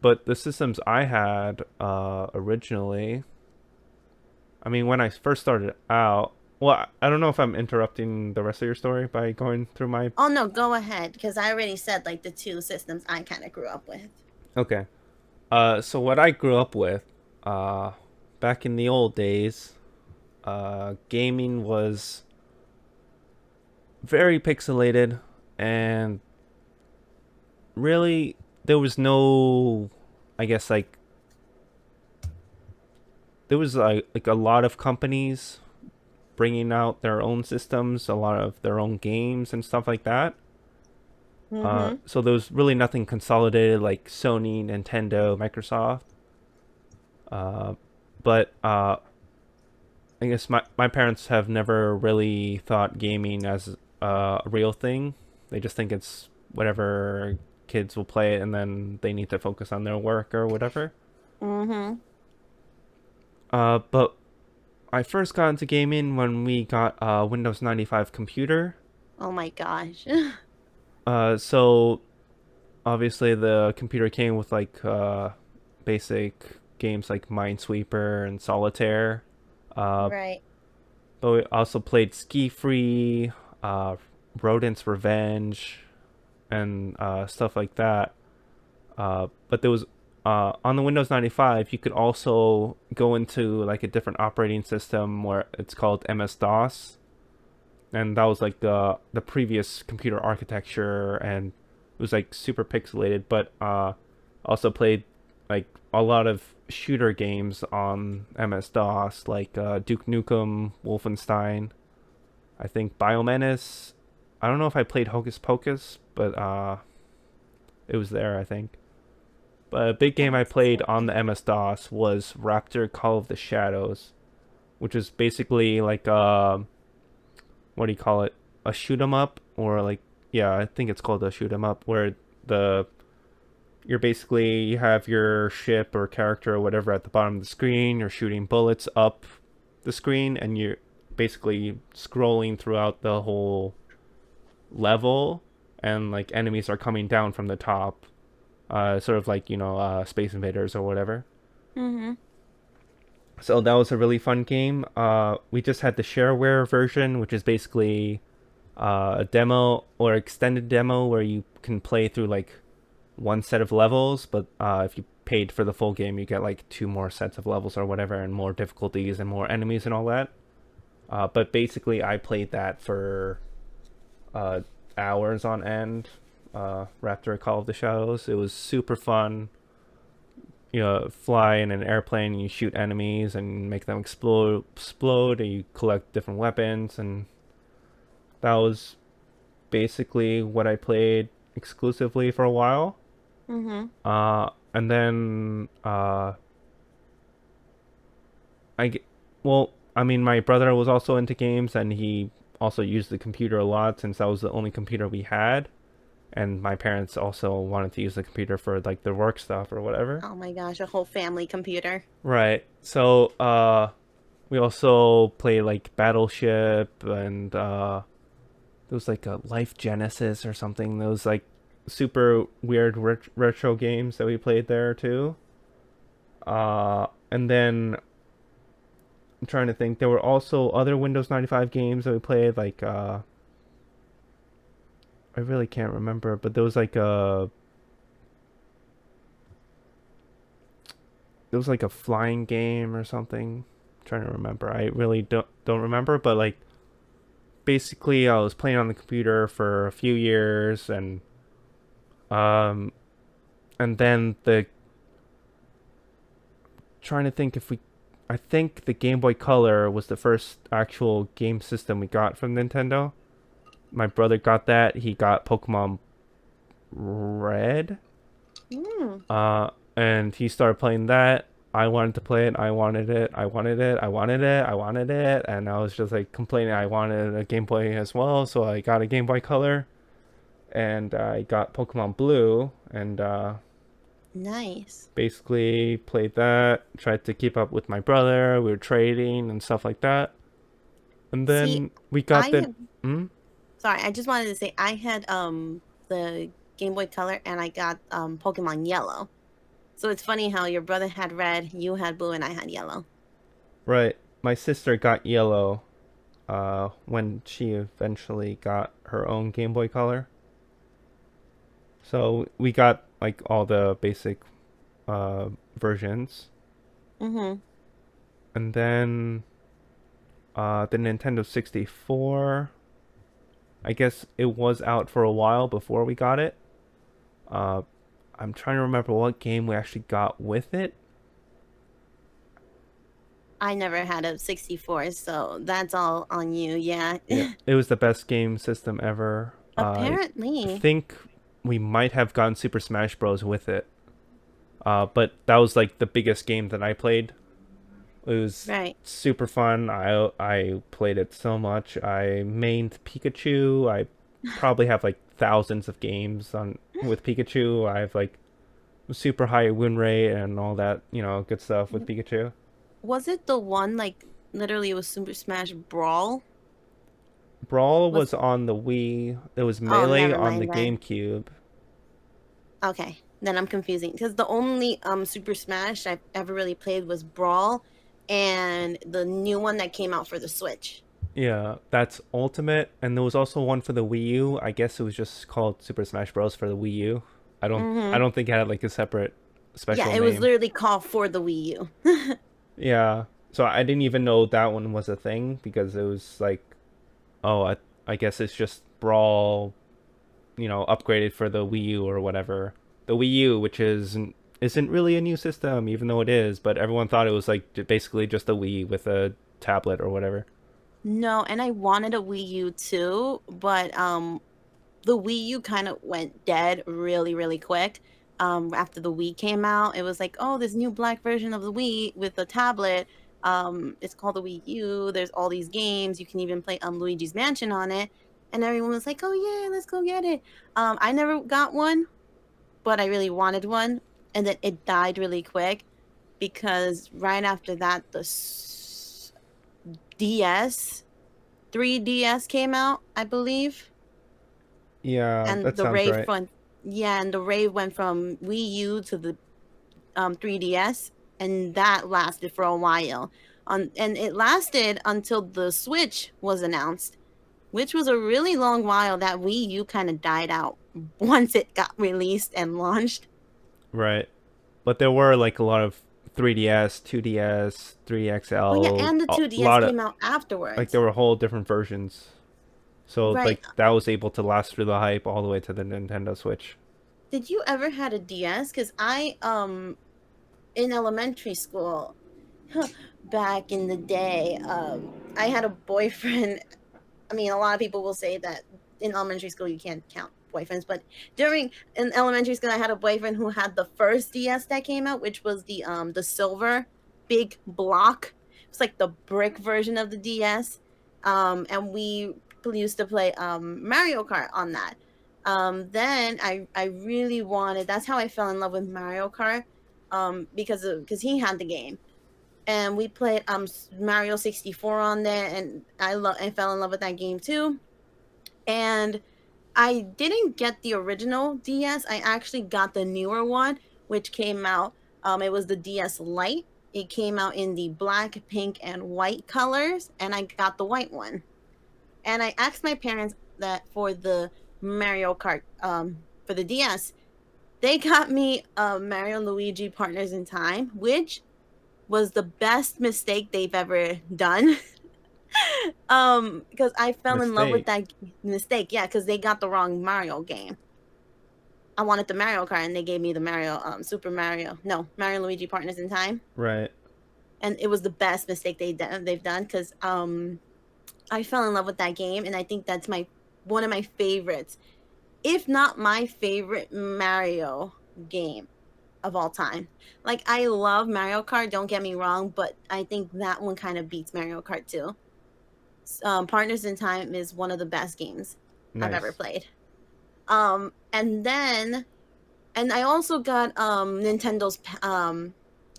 but the systems I had originally, I mean, when I first started out, well, I don't know if I'm interrupting the rest of your story by going through my. Oh no, go ahead because I already said like the two systems I kind of grew up with. Okay. So what I grew up with, uh, back in the old days, gaming was very pixelated, and really there was no, I guess like there was like a lot of companies bringing out their own systems, a lot of their own games and stuff like that. Mm-hmm. So there was really nothing consolidated like Sony, Nintendo, Microsoft. Uh, but I guess my parents have never really thought gaming as a real thing. They just think it's whatever kids will play it and then they need to focus on their work or whatever. Mm-hmm. But I first got into gaming when we got a Windows 95 computer. Oh my gosh. So obviously the computer came with like basic games like Minesweeper and Solitaire. Uh, Right. but we also played Ski Free, uh, Rodent's Revenge, and stuff like that. But there was on the Windows 95, you could also go into like a different operating system where it's called MS DOS, and that was like the previous computer architecture, and it was like super pixelated. But also played like a lot of shooter games on MS DOS, like Duke Nukem, Wolfenstein. I think Biomenace. I don't know if I played Hocus Pocus, but it was there, I think. But a big game I played on Excellent. the MS DOS was Raptor Call of the Shadows, which is basically like what do you call it? A shoot 'em up, or like, yeah, I think it's called a shoot 'em up, where the you're basically, you have your ship or character or whatever at the bottom of the screen. You're shooting bullets up the screen, and you're basically scrolling throughout the whole level, and like enemies are coming down from the top, sort of like Space Invaders or whatever. Mm-hmm. So that was a really fun game. We just had the shareware version, which is basically a demo or extended demo where you can play through like one set of levels, but if you paid for the full game, you get like two more sets of levels or whatever, and more difficulties and more enemies and all that. But basically, I played that for uh, hours on end. Raptor Call of the Shadows. It was super fun. You know, fly in an airplane, and you shoot enemies and make them explode, and you collect different weapons, and that was basically what I played exclusively for a while. Mm-hmm. And then I g- well, I mean, my brother was also into games, and he also used the computer a lot since that was the only computer we had. And my parents also wanted to use the computer for like their work stuff or whatever. Oh my gosh, a whole family computer. Right. So we also play like Battleship, and there was like a Life Genesis or something. Those like super weird retro games that we played there too. And then I'm trying to think. There were also other Windows 95 games that we played. Like I really can't remember, but there was like a flying game or something. I'm trying to remember. I really don't remember, but like basically I was playing on the computer for a few years, um and then the trying to think if we I think the Game Boy Color was the first actual game system we got from Nintendo. My brother got that. He got Pokemon Red. Mm, And he started playing that. I wanted to play it. I wanted it. I wanted it. I wanted it. I wanted it. And I was just like complaining I wanted a Game Boy as well. So I got a Game Boy Color, and I got Pokemon Blue, and nice. basically played that. Tried to keep up with my brother. We were trading and stuff like that. And See, then we I got the. had Hmm? sorry, I just wanted to say I had the Game Boy Color and I got Pokemon Yellow. So it's funny how your brother had red, you had blue, and I had yellow. Right. My sister got yellow when she eventually got her own Game Boy Color. So we got like all the basic versions, Mm-hmm. and then The Nintendo 64. I guess it was out for a while before we got it. Uh, I'm trying to remember what game we actually got with it. I never had a 64, so that's all on you. Yeah. Yeah, it was the best game system ever. I Apparently. think we might have gotten Super Smash Bros. With it. But that was like the biggest game that I played. It was Right. super fun. I played it so much. I mained Pikachu. I probably have like thousands of games on with Pikachu. I have like super high win rate and all that, good stuff with Pikachu. Was it the one like literally it was Super Smash Brawl? Brawl Was was on the Wii. It was Oh, Melee never on the mind then. GameCube. Okay. Then I'm confusing because the only Super Smash I've ever really played was Brawl and the new one that came out for the Switch. Yeah, that's Ultimate, and there was also one for the Wii U. I guess it was just called Super Smash Bros. For the Wii U. I Mm-hmm. don't think it had like a separate Yeah, special it was name. literally called for the Wii U. Yeah, so I didn't even know that one was a thing because it was like, oh, I guess it's just Brawl, upgraded for the Wii U or whatever. The Wii U, which isn't really a new system, even though it is, but everyone thought it was like basically just a Wii with a tablet or whatever. No, and I wanted a Wii U too, but the Wii U kind of went dead really, really quick. After the Wii came out, it was like, oh, this new black version of the Wii with a tablet. It's called the Wii U. There's all these games. You can even play Luigi's Mansion on it. And everyone was like, oh yeah, let's go get it. I never got one, but I really wanted one. And then it died really quick because right after that, the DS, 3DS came out, I believe. Yeah, And that the sounds rave right. from Yeah, and the rave went from Wii U to the 3DS, and that lasted for a while. And it lasted until the Switch was announced, which was a really long while. That Wii U kind of died out once it got released and launched. Right. But there were like a lot of 3DS, 2DS, Oh yeah, 3XL, and the a 2DS lot of came out like there afterwards. were whole different versions. So Right. like that was able to last through the hype all the way to the Nintendo Switch. Did you ever had a DS? Because I in elementary school back in the day, I had a boyfriend. I mean, a lot of people will say that in elementary school you can't count boyfriends, but during in elementary school I had a boyfriend who had the first DS that came out, which was the silver big block. It's like the brick version of the DS. And we used to play Mario Kart on that. Then I really wanted, that's how I fell in love with Mario Kart, because he had the game, and we played Mario 64 on there, and I fell in love with that game too. And I didn't get the original DS. I actually got the newer one, which came out. It was the DS Lite. It came out in the black, pink, and white colors, and I got the white one. And I asked my parents that for the Mario Kart for the DS, they got me Mario and Luigi Partners in Time, which was the best mistake they've ever done. Because I fell in love with Mistake. that mistake. Yeah, because they got the wrong Mario game. I wanted the Mario Kart, and they gave me the Mario, Super Mario. No, Mario and Luigi Partners in Time, Right. and it was the best mistake they've done because I fell in love with that game, and I think that's my one of my favorites, if not my favorite Mario game of all time. Like I love Mario Kart, don't get me wrong, but I think that one kind of beats Mario Kart too. Partners in Time is one of the best games I've ever Nice. played. And then and I also got Nintendo's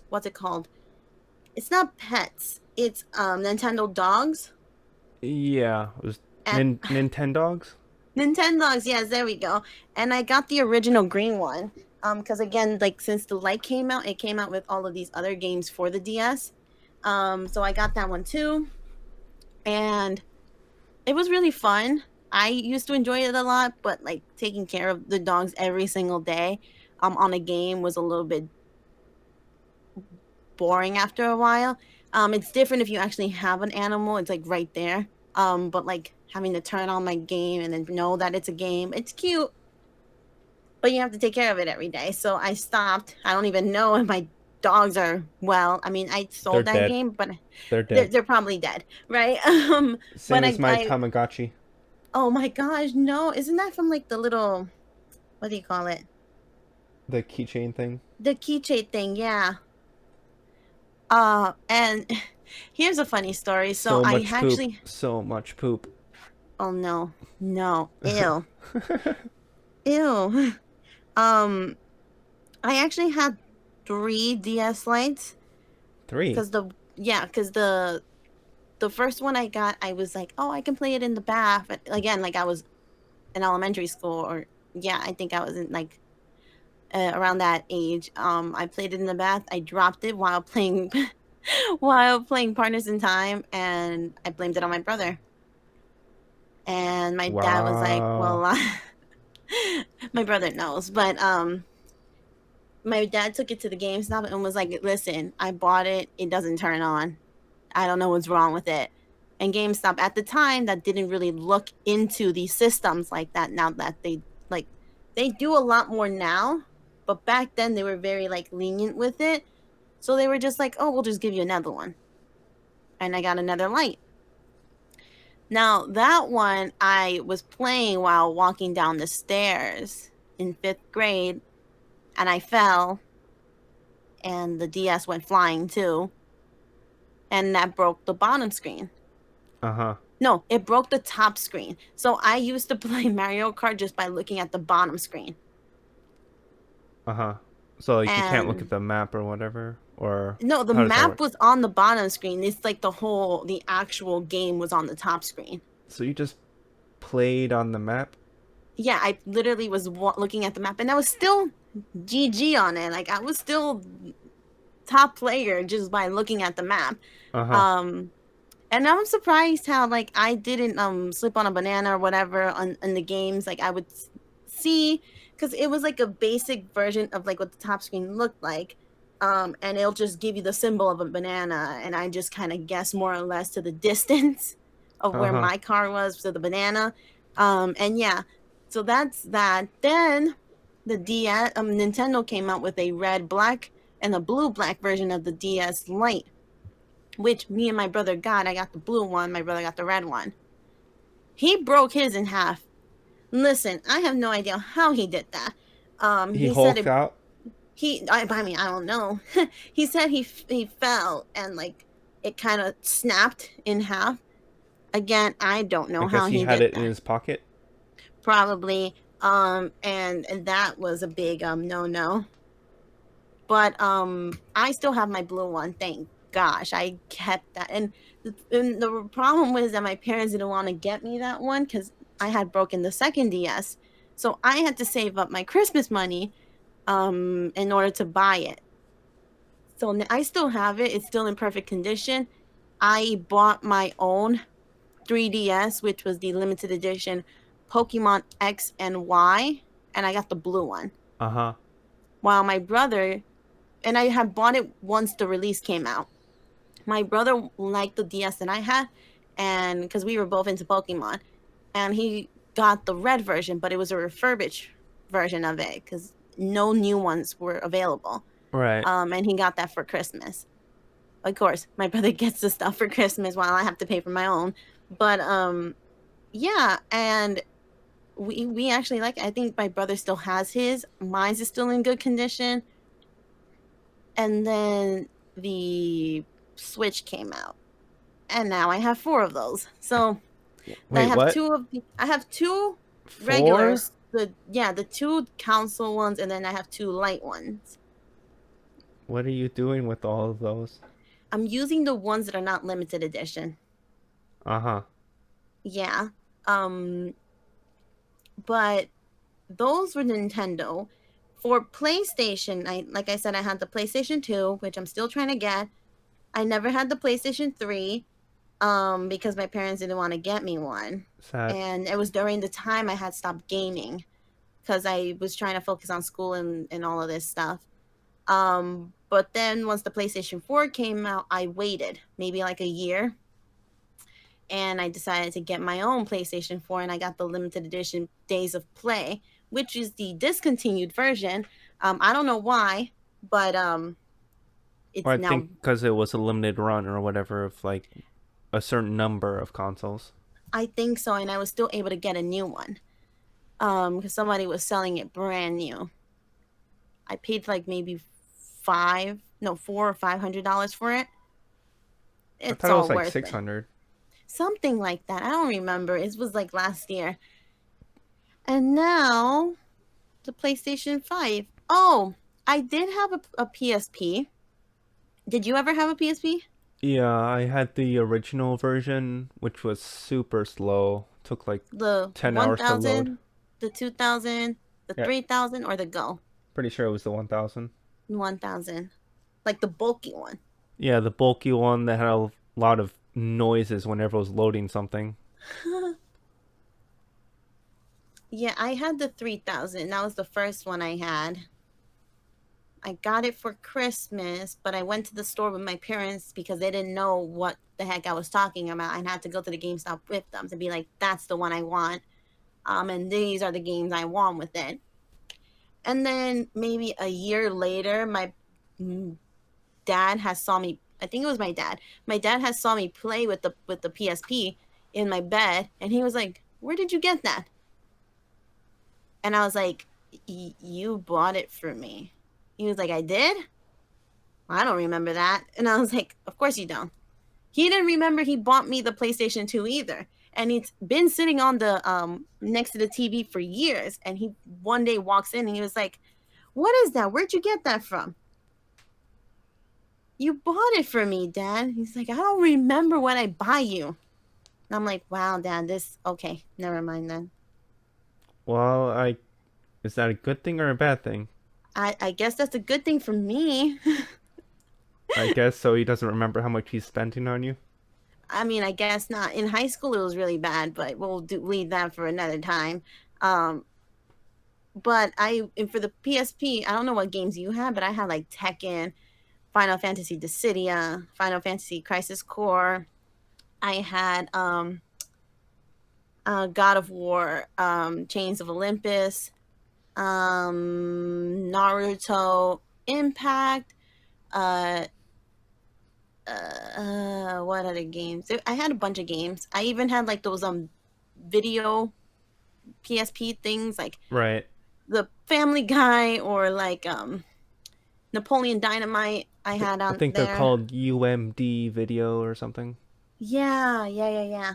what's it called? It's not pets. It's Nintendo dogs Yeah, it was and Nintendogs. Nintendogs. Yes, there we go. And I got the original green one. Because again, like since the light came out, it came out with all of these other games for the DS. So I got that one too, and it was really fun. I used to enjoy it a lot, but like taking care of the dogs every single day on a game was a little bit boring after a while. It's different if you actually have an animal. It's like right there. But like having to turn on my game and then know that it's a game. It's cute, but you have to take care of it every day. So I stopped. I don't even know if my dogs are well. I mean, I They're sold that dead. game, but They're they're dead. they're probably dead, right? But Same as my Tamagotchi. oh my gosh, no, isn't that from like the little, what do you call it? The keychain thing. The keychain thing, yeah. And here's a funny story. So So I much poop. actually, So much poop. oh no, no, ew, ew. Um, I actually had three DS lights Three. because the first one I got, I was like, oh, I can play it in the bath. But again, like I was in elementary school, or yeah, I think I was in like around that age. I played it in the bath. I dropped it while playing while playing Partners in Time, and I blamed it on my brother. And my dad was like, Wow. "Well, my brother knows, but my dad took it to the GameStop and was like, "Listen, I bought it. It doesn't turn on. I don't know what's wrong with it." And GameStop at the time that didn't really look into these systems like that. Now that like they do a lot more now, but back then they were very like lenient with it. So they were just like, "Oh, we'll just give you another one." And I got another light. Now, that one I was playing while walking down the stairs in 5th grade, and I fell, and the DS went flying too, and that broke the bottom screen. Uh huh. No, it broke the top screen. So I used to play Mario Kart just by looking at the bottom screen. Uh huh. So like you can't look at And the map or whatever, or no, the how does that map work? was on the bottom screen. It's like the actual game was on the top screen. So you just played on the map? Yeah, I literally was looking at the map, and I was still GG on it. Like I was still top player just by looking at the map. Uh huh. Um, and I'm surprised how like I didn't slip on a banana or whatever on in the games. Like I would see, because it was like a basic version of like what the top screen looked like. And it'll just give you the symbol of a banana, and I just kind of guess more or less to the distance of Uh where huh. my car was to the banana. And yeah, so that's that. Then the DS, Nintendo came out with a red black and a blue black version of the DS Lite, which me and my brother got. I got the blue one, my brother got the red one. He broke his in half. Listen, I have no idea how he did that. He He said hulked it. out. I mean, I don't know. He said he fell and like it kind of snapped in half. Again, I don't I know guess how he he had did it in that. his pocket. Probably. And that was a big no. But I still have my blue one. Thank gosh, I kept that. And the problem was that my parents didn't want to get me that one because I had broken the second DS, so I had to save up my Christmas money in order to buy it. So I still have it. It's still in perfect condition. I bought my own 3DS, which was the limited edition Pokemon X and Y, and I got the blue one. Uh huh. While my brother, and I had bought it once the release came out. My brother liked the DS that I had, and because we were both into Pokemon, and he got the red version, but it was a refurbished version of it because no new ones were available. Right. And he got that for Christmas. Of course, my brother gets the stuff for Christmas while I have to pay for my own. But yeah, and we actually like. I think my brother still has his. Mine's is still in good condition. And then the Switch came out, and now I have four of those. So I Wait, have what? two of the. I have two Four? regulars. The two console ones, and then I have two light ones. What are you doing with all of those? I'm using the ones that are not limited edition. Uh huh. Yeah. Um, but those were Nintendo. For PlayStation, I like I said, I had the PlayStation 2, which I'm still trying to get. I never had the PlayStation 3, because my parents didn't want to get me one. Sad. And it was during the time I had stopped gaming because I was trying to focus on school and all of this stuff. But then once the PlayStation 4 came out, I waited maybe like a year, and I decided to get my own PlayStation 4, and I got the limited edition Days of Play, which is the discontinued version. I don't know why, but Well, it's I now. think because it was a limited run or whatever of like a certain number of consoles. I think so, and I was still able to get a new one. Because somebody was selling it brand new. I paid like maybe $400 or $500 for it. I It's thought it was all like worth six it. hundred. Something like that. I don't remember. It was like last year. And now the PlayStation 5. Oh, I did have a PSP. Did you ever have a PSP? Yeah, I had the original version, which was super slow. Took like The 10 hours to load. 1000, the 2000, the Yeah, 3000, or the Go? pretty sure it was the 1000. 1000. Like the bulky one. Yeah, the bulky one that had a lot of noises whenever it was loading something. Yeah, I had the 3000. That was the first one I had. I got it for Christmas, but I went to the store with my parents because they didn't know what the heck I was talking about. I had to go to the GameStop with them to be like, that's the one I want. And these are the games I want with it. And then maybe a year later, my mm, dad has saw me. I think it was my dad. My dad has saw me play with the PSP in my bed, and he was like, "Where did you get that?" And I was like, "You bought it for me." He was like, "I did." I don't remember that. And I was like, "Of course you don't." He didn't remember he bought me the PlayStation 2 either. And it's been sitting on the next to the TV for years. And he one day walks in and he was like, "What is that? Where'd you get that from?" "You bought it for me, Dad." He's like, "I don't remember what I buy you." And I'm like, "Wow, Dad, this okay, never mind then." Well, I is that a good thing or a bad thing? I guess that's a good thing for me. I guess so. He doesn't remember how much he's spending on you. I mean, I guess not. In high school it was really bad, but leave that for another time. Um, but I and for the PSP, I don't know what games you had, but I had like Tekken, Final Fantasy Dissidia, Final Fantasy Crisis Core. I had God of War, Chains of Olympus, Naruto, Impact, uh, what other games? I had a bunch of games. I even had like those video PSP things like Right. the Family Guy or like Napoleon Dynamite I had I on think they're there. called UMD video or something. Yeah, yeah, yeah, yeah.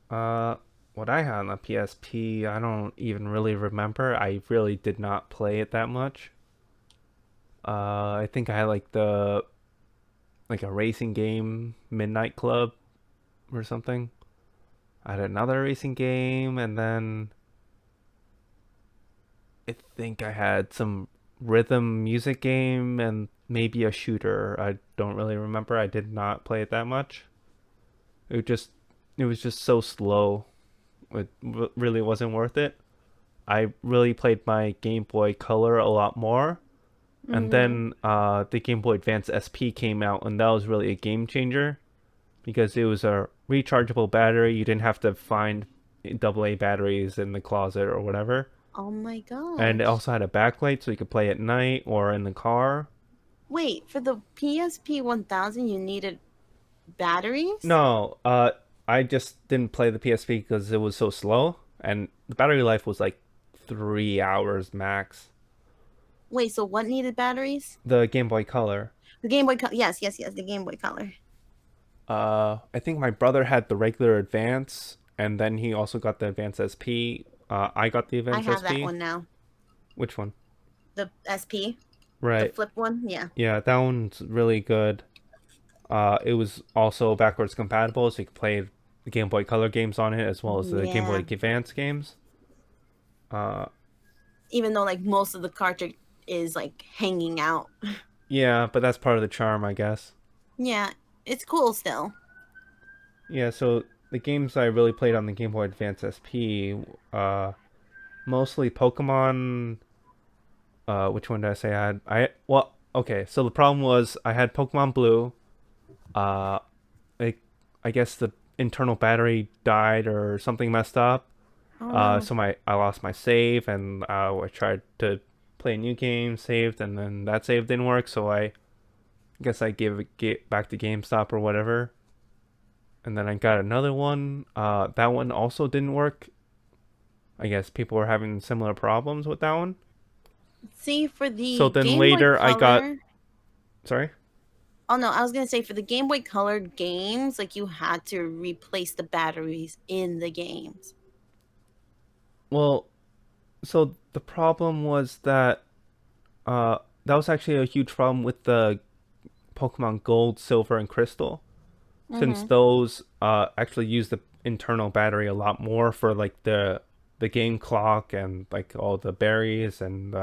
Uh, what I had on the PSP, I don't even really remember. I really did not play it that much. I think I had like a racing game, Midnight Club or something. I had another racing game, and then I think I had some rhythm music game and maybe a shooter. I don't really remember. I did not play it that much. It just it was just so slow. It really wasn't worth it. I really played my Game Boy Color a lot more. And Mm-hmm. then the Game Boy Advance SP came out, and that was really a game changer because it was a rechargeable battery. You didn't have to find AA batteries in the closet or whatever. Oh my And it gosh. also had a backlight so you could play at night or in the car. Wait, for the PSP 1000 you needed batteries? No, I just didn't play the PSP because it was so slow, and the battery life was like 3 hours max. Wait, so what needed batteries? The Game Boy Color. The Game Boy Color. Yes, yes, yes, the Game Boy Color. I think my brother had the regular Advance, and then he also got the Advance SP. I got the I Advance have that SP. one now. Which one? The SP, the Right. flip one. Yeah. Yeah, that one's really good. It was also backwards compatible, so you could play the Game Boy Color games on it as well as the Game Boy Yeah. Advance games. Uh, Even though like most of the cartridge is like hanging out. yeah, but that's part of the charm, I guess. Yeah, it's cool still. Yeah, so the games I really played on the Game Boy Advance SP, mostly Pokemon, which one did I say I had? Okay. So the problem was I had Pokemon Blue. Uh, I, I guess the internal battery died or something messed up. Oh no. So I lost my save, and I tried to play a new game, saved, and then that save didn't work. So I guess I gave it back to GameStop or whatever. And then I got another one. That one also didn't work. I guess people were having similar problems with that one. See, for So the then Game Boy later I got, Color, sorry. oh no, I was gonna say for the Game Boy Color games, like you had to replace the batteries in the games. Well, so the problem was that that was actually a huge problem with the Pokemon Gold, Silver, and Crystal, since Mm-hmm. those actually use the internal battery a lot more for like the game clock and like all the berries and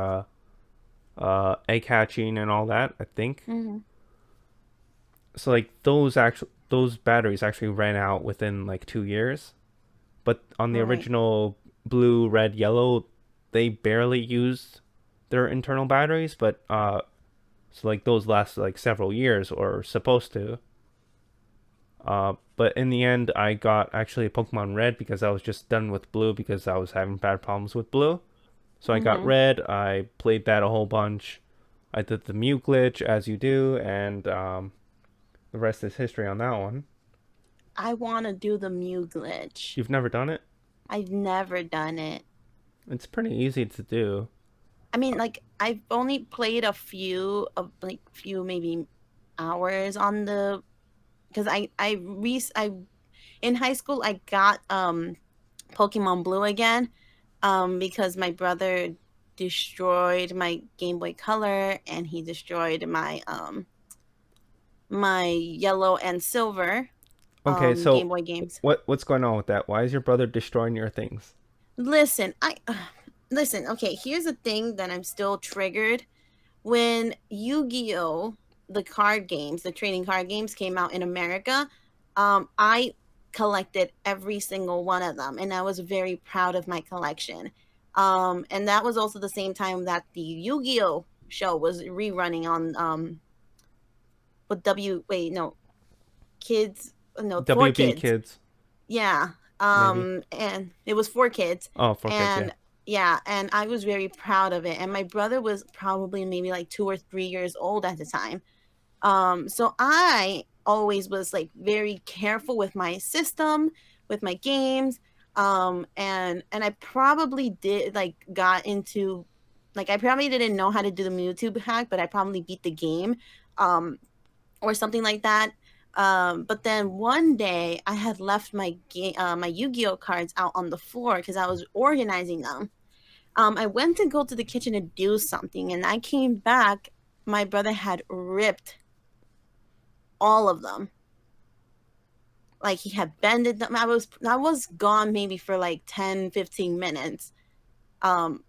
egg hatching and all that. I think Mm-hmm. so. Like those batteries actually ran out within like 2 years, but on the Right. original blue, red, yellow, they barely used their internal batteries, but so like those last like several years or supposed to. But in the end, I got actually Pokemon Red because I was just done with Blue because I was having bad problems with Blue. So I got Mm-hmm. Red. I played that a whole bunch. I did the Mew glitch as you do, and the rest is history on that one. I want to do the Mew glitch. You've never done it? I've never done it. It's pretty easy to do. I mean, like I've only played a few of like few maybe hours on the because I in high school I got Pokemon Blue again because my brother destroyed my Game Boy Color and he destroyed my Yellow and Silver Okay, Game so Boy games. what's going on with that? Why is your brother destroying your things? Listen, I listen, okay, here's the thing that I'm still triggered. When Yu-Gi-Oh, the card games, the trading card games came out in America, I collected every single one of them and I was very proud of my collection. And that was also the same time that the Yu-Gi-Oh show was rerunning on with W wait, no, kids no, for WB kids. kids, Yeah. maybe. And it was for kids. Oh, for kids, yeah. And yeah, and I was very proud of it. And my brother was probably maybe like 2 or 3 years old at the time. So I always was like very careful with my system, with my games. And I probably did like got into like I probably didn't know how to do the YouTube hack, but I probably beat the game. Or something like that. But then one day I had left my Yu-Gi-Oh cards out on the floor because I was organizing them. I went to go to the kitchen to do something, and I came back. My brother had ripped all of them. Like he had bended them. I was gone maybe for like 10, 15 minutes.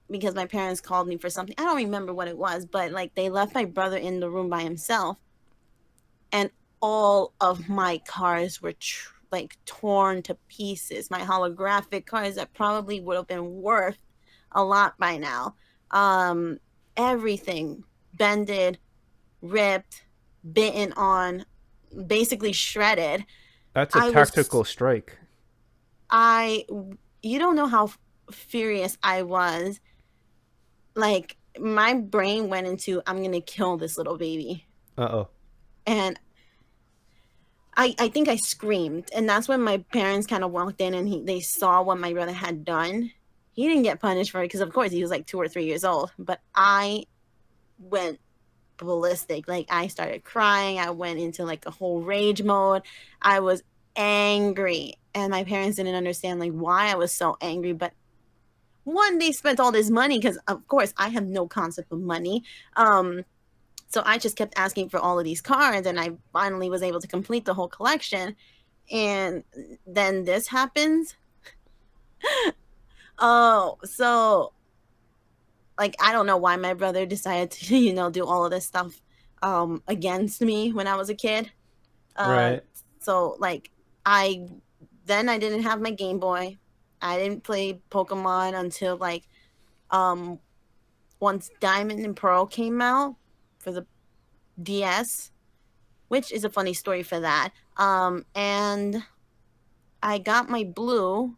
Because my parents called me for something. I don't remember what it was, but like they left my brother in the room by himself and all of my cars were like torn to pieces. My holographic cars that probably would have been worth a lot by now. Um, everything bended, ripped, bitten on, basically shredded. That's a I was, tactical strike. I, you don't know how furious I was. Like my brain went into, I'm gonna kill this little baby, Uh oh. and I think I screamed, and that's when my parents kind of walked in and they saw what my brother had done. He didn't get punished for it because, of course, he was like 2 or 3 years old. But I went ballistic. Like I started crying. I went into like a whole rage mode. I was angry, and my parents didn't understand like why I was so angry. But one, they spent all this money because, of course, I have no concept of money. So I just kept asking for all of these cards, and I finally was able to complete the whole collection. And then this happens. Oh, so like I don't know why my brother decided to do all of this stuff against me when I was a kid. uh Right. so like I I didn't have my Game Boy. I didn't play Pokemon until like um once Diamond and Pearl came out for the DS, which is a funny story for that. And I got my blue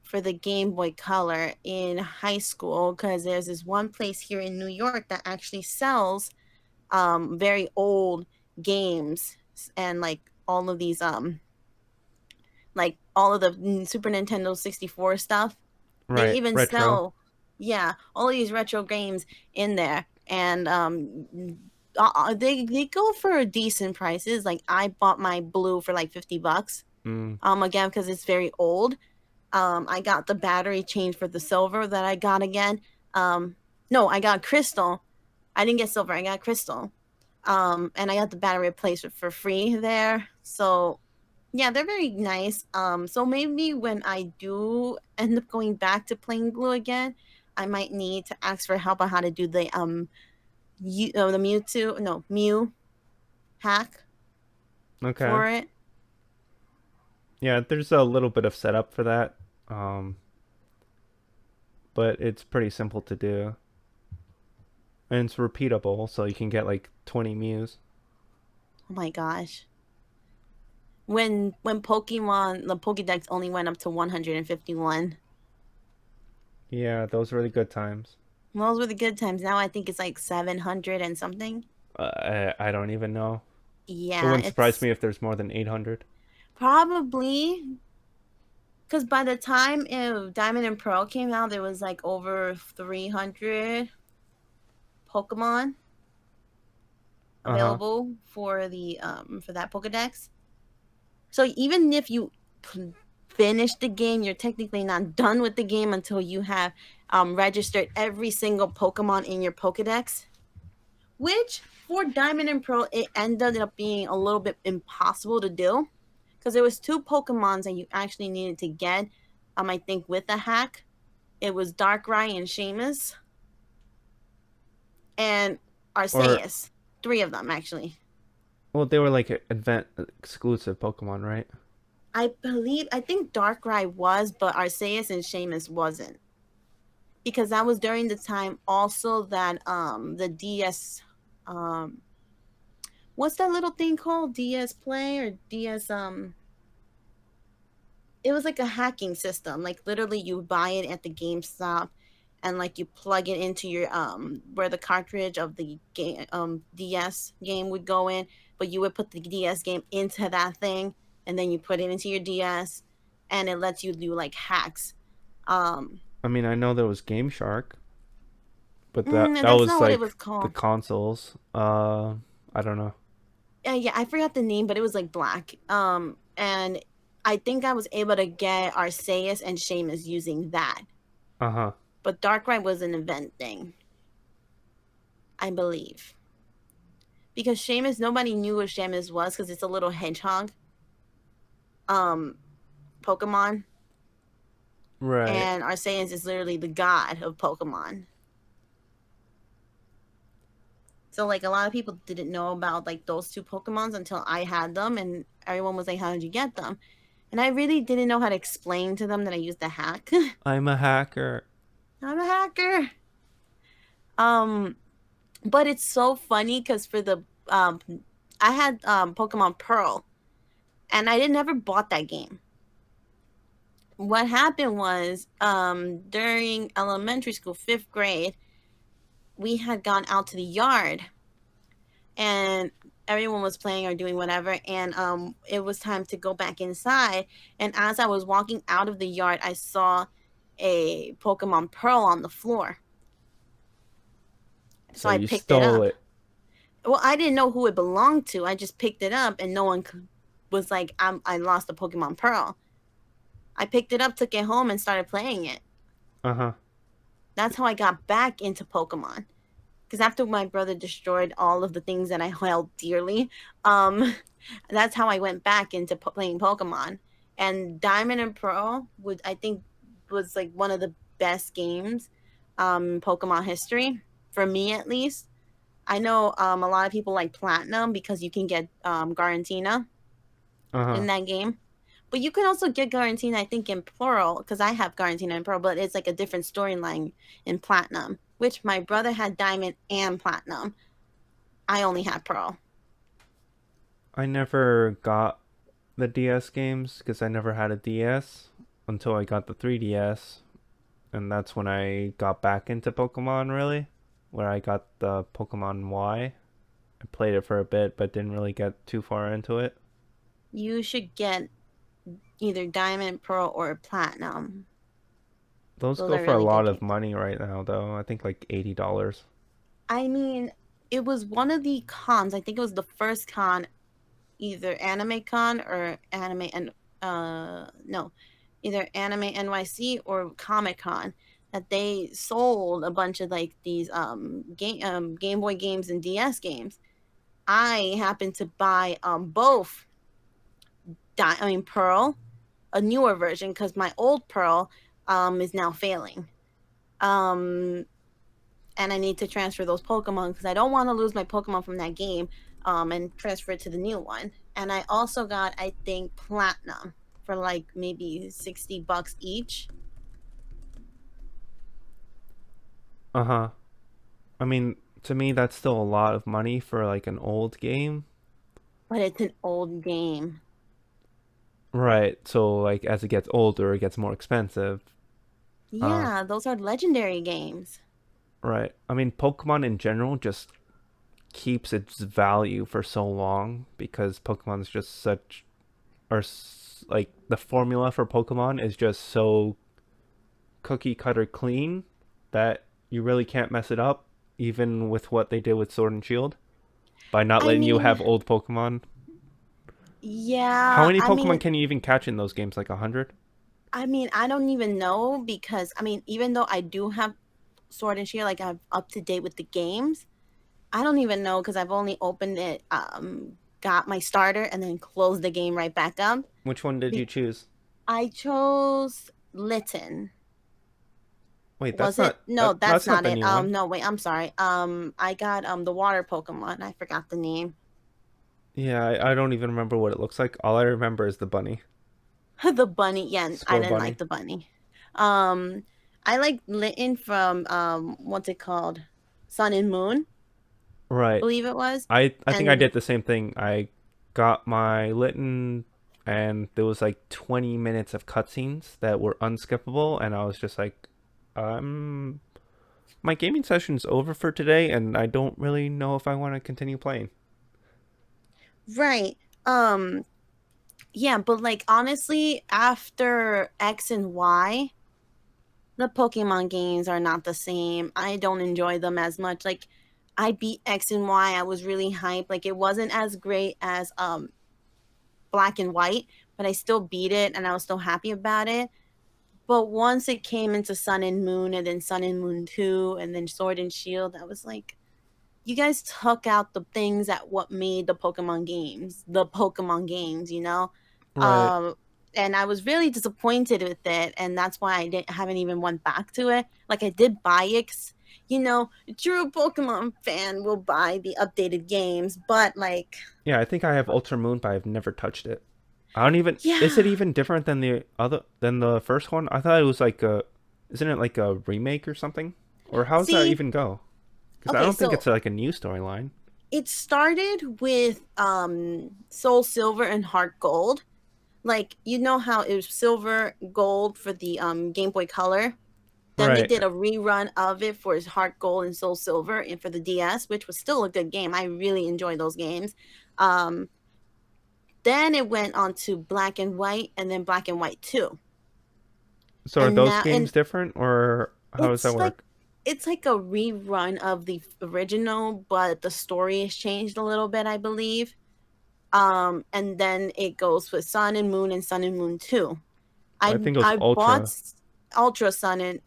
for the Game Boy Color in high school because there's this one place here in New York that actually sells very old games and all of these like all of the Super Nintendo 64 stuff. They Right, even retro. sell, yeah, all of these retro games in there, and they go for decent prices. Like I bought my blue for like $50. Mm, Again because it's very old. I got the battery changed for the silver that I got again. No, I got crystal. I didn't get silver. I got crystal. And I got the battery replacement for free there. So yeah, they're very nice. So maybe when I do end up going back to playing glue again, I might need to ask for help on how to do the Mewtwo no Mew hack okay. for it. Yeah, there's a little bit of setup for that, um, but it's pretty simple to do, and it's repeatable, so you can get like 20 Mews. Oh my gosh. When Pokemon the Pokédex only went up to 151. Yeah, those were the good times. Well, those were the good times. Now I think it's like 700 and something. I don't even know. It Yeah, wouldn't surprise it's me if there's more than 800. probably because by the time Diamond and Pearl came out, there was like over 300 Pokemon Uh huh. available for that Pokedex. So even if you finish the game, you're technically not done with the game until you have registered every single Pokemon in your Pokedex. Which for Diamond and Pearl, it ended up being a little bit impossible to do because there was two Pokemons that you actually needed to get. I think with a hack, it was Darkrai and Seamus and Or, Arceus. Three of them actually. well, they were like event exclusive Pokemon, right? I think Darkrai was, but Arceus and Seamus wasn't because that was during the time also that the DS what's that little thing called, DS Play or DS it was like a hacking system. Like literally you buy it at the GameStop and like you plug it into your where the cartridge of the game DS game would go in, but you would put the DS game into that thing and then you put it into your DS and it lets you do like hacks. Um I mean, I know there was Game Shark, but that that's was not what it like was the called. consoles. I don't know. Yeah, I forgot the name, but it was like black. And I think I was able to get Arceus and Seamus using that. Uh huh. But Darkrai was an event thing, I believe. Because Seamus, nobody knew what Seamus was because it's a little hedgehog um Pokemon. Right. And Arceus is literally the god of Pokemon. So like a lot of people didn't know about like those two Pokemons until I had them and everyone was like, how did you get them? And I really didn't know how to explain to them that I used the hack. I'm a hacker. I'm a hacker. Um, but it's so funny because for the I had Pokemon Pearl, and I didn't never bought that game. What happened was during elementary school, 5th grade, we had gone out to the yard, and everyone was playing or doing whatever, and it was time to go back inside. And as I was walking out of the yard, I saw a Pokemon Pearl on the floor, so So I you picked it stole up. it. Well, I didn't know who it belonged to. I just picked it up, and no one was like, I lost the Pokemon Pearl. I picked it up, took it home, and started playing it. Uh huh. That's how I got back into Pokemon. Because after my brother destroyed all of the things that I held dearly, um, that's how I went back into playing Pokemon. And Diamond and Pearl would I think was like one of the best games, Pokemon history for me at least. I know a lot of people like Platinum because you can get Garantina Uh huh. in that game. But you can also get Guarantina, I think, in plural, because I have Guarantina in plural, but it's like a different storyline in platinum, which my brother had diamond and platinum. I only had pearl. I never got the DS games because I never had a DS until I got the 3DS, and that's when I got back into Pokemon really, where I got the Pokemon Y. I played it for a bit, but didn't really get too far into it. You should get either diamond, pearl, or platinum. Those Those go are for a really good lot of games. money right now, though. I think like $80. I mean, it was one of the cons. I think it was the first con, either Anime Con or Anime and no, either Anime NYC or Comic Con, that they sold a bunch of like these Game Boy games and DS games. I happened to buy both Pearl, a newer version, because my old Pearl is now failing. Um and I need to transfer those Pokemon because I don't want to lose my Pokemon from that game, and transfer it to the new one. And I also got, I think, Platinum for like maybe $60 each, Uh huh. I mean, to me, that's still a lot of money for like an old game. but it's an old game. Right. So like as it gets older, it gets more expensive. Uh, Yeah, those are legendary games. right. I mean, Pokemon in general just keeps its value for so long because Pokemon's just such or like the formula for Pokemon is just so cookie cutter clean that you really can't mess it up even with what they did with Sword and Shield by not I letting you mean, have old Pokemon. How yeah, many Pokemon can you even catch in those games? Like 100? I don't even know because even though I do have Sword and Shield, like I'm up to date with the games, I don't even know because I've only opened it, got my starter, and then closed the game right back up. Which one did you Be- choose? I chose Litten. Wait, Was it? No, that's that's not not the it. new one. No, wait, I'm sorry. I got the water Pokemon. I forgot the name. Yeah, I don't even remember what it looks like. All I remember is the bunny, The bunny. Yeah, I score didn't bunny. like the bunny. Um, I like Litten from what's it called? Sun and Moon, Right. believe it was. I think I And did the same thing. I got my Litten, and there was like 20 minutes of cutscenes that were unskippable, and I was just like, um, my gaming session's over for today, and I don't really know if I want to continue playing. right. Um, yeah, but like honestly, after X and Y, the Pokemon games are not the same. I don't enjoy them as much. Like I beat X and Y. I was really hyped. Like it wasn't as great as Black and White, but I still beat it and I was still happy about it. But once it came into Sun and Moon and then Sun and Moon 2 and then Sword and Shield, I was like, you guys took out the things that what made the Pokemon games, you know? Right. Um and I was really disappointed with it, and that's why haven't even went back to it. Like I did buy it, 'cause, a true Pokemon fan will buy the updated games, but like, Yeah, I think I have Ultra Moon, but I've never touched it. I don't even. Is it yeah. even different than the first one? I thought it was like a. Isn't it like a remake or something? Or how does that See, even go? Because I okay, don't think so it's like a new storyline. it started with Soul Silver and Heart Gold. Like you know how it was Silver Gold for the Game Boy Color. Then they Right. did a rerun of it for his Heart Gold and Soul Silver and for the DS, which was still a good game. I really enjoyed those games. Um, then it went on to Black and White and then Black and White 2. So are And those now and games different, or how does that it's like work? it's like a rerun of the original, but the story has changed a little bit, I believe. And then it goes with Sun and Moon and Sun and Moon 2. I I think it was I bought Ultra. Ultra Sun and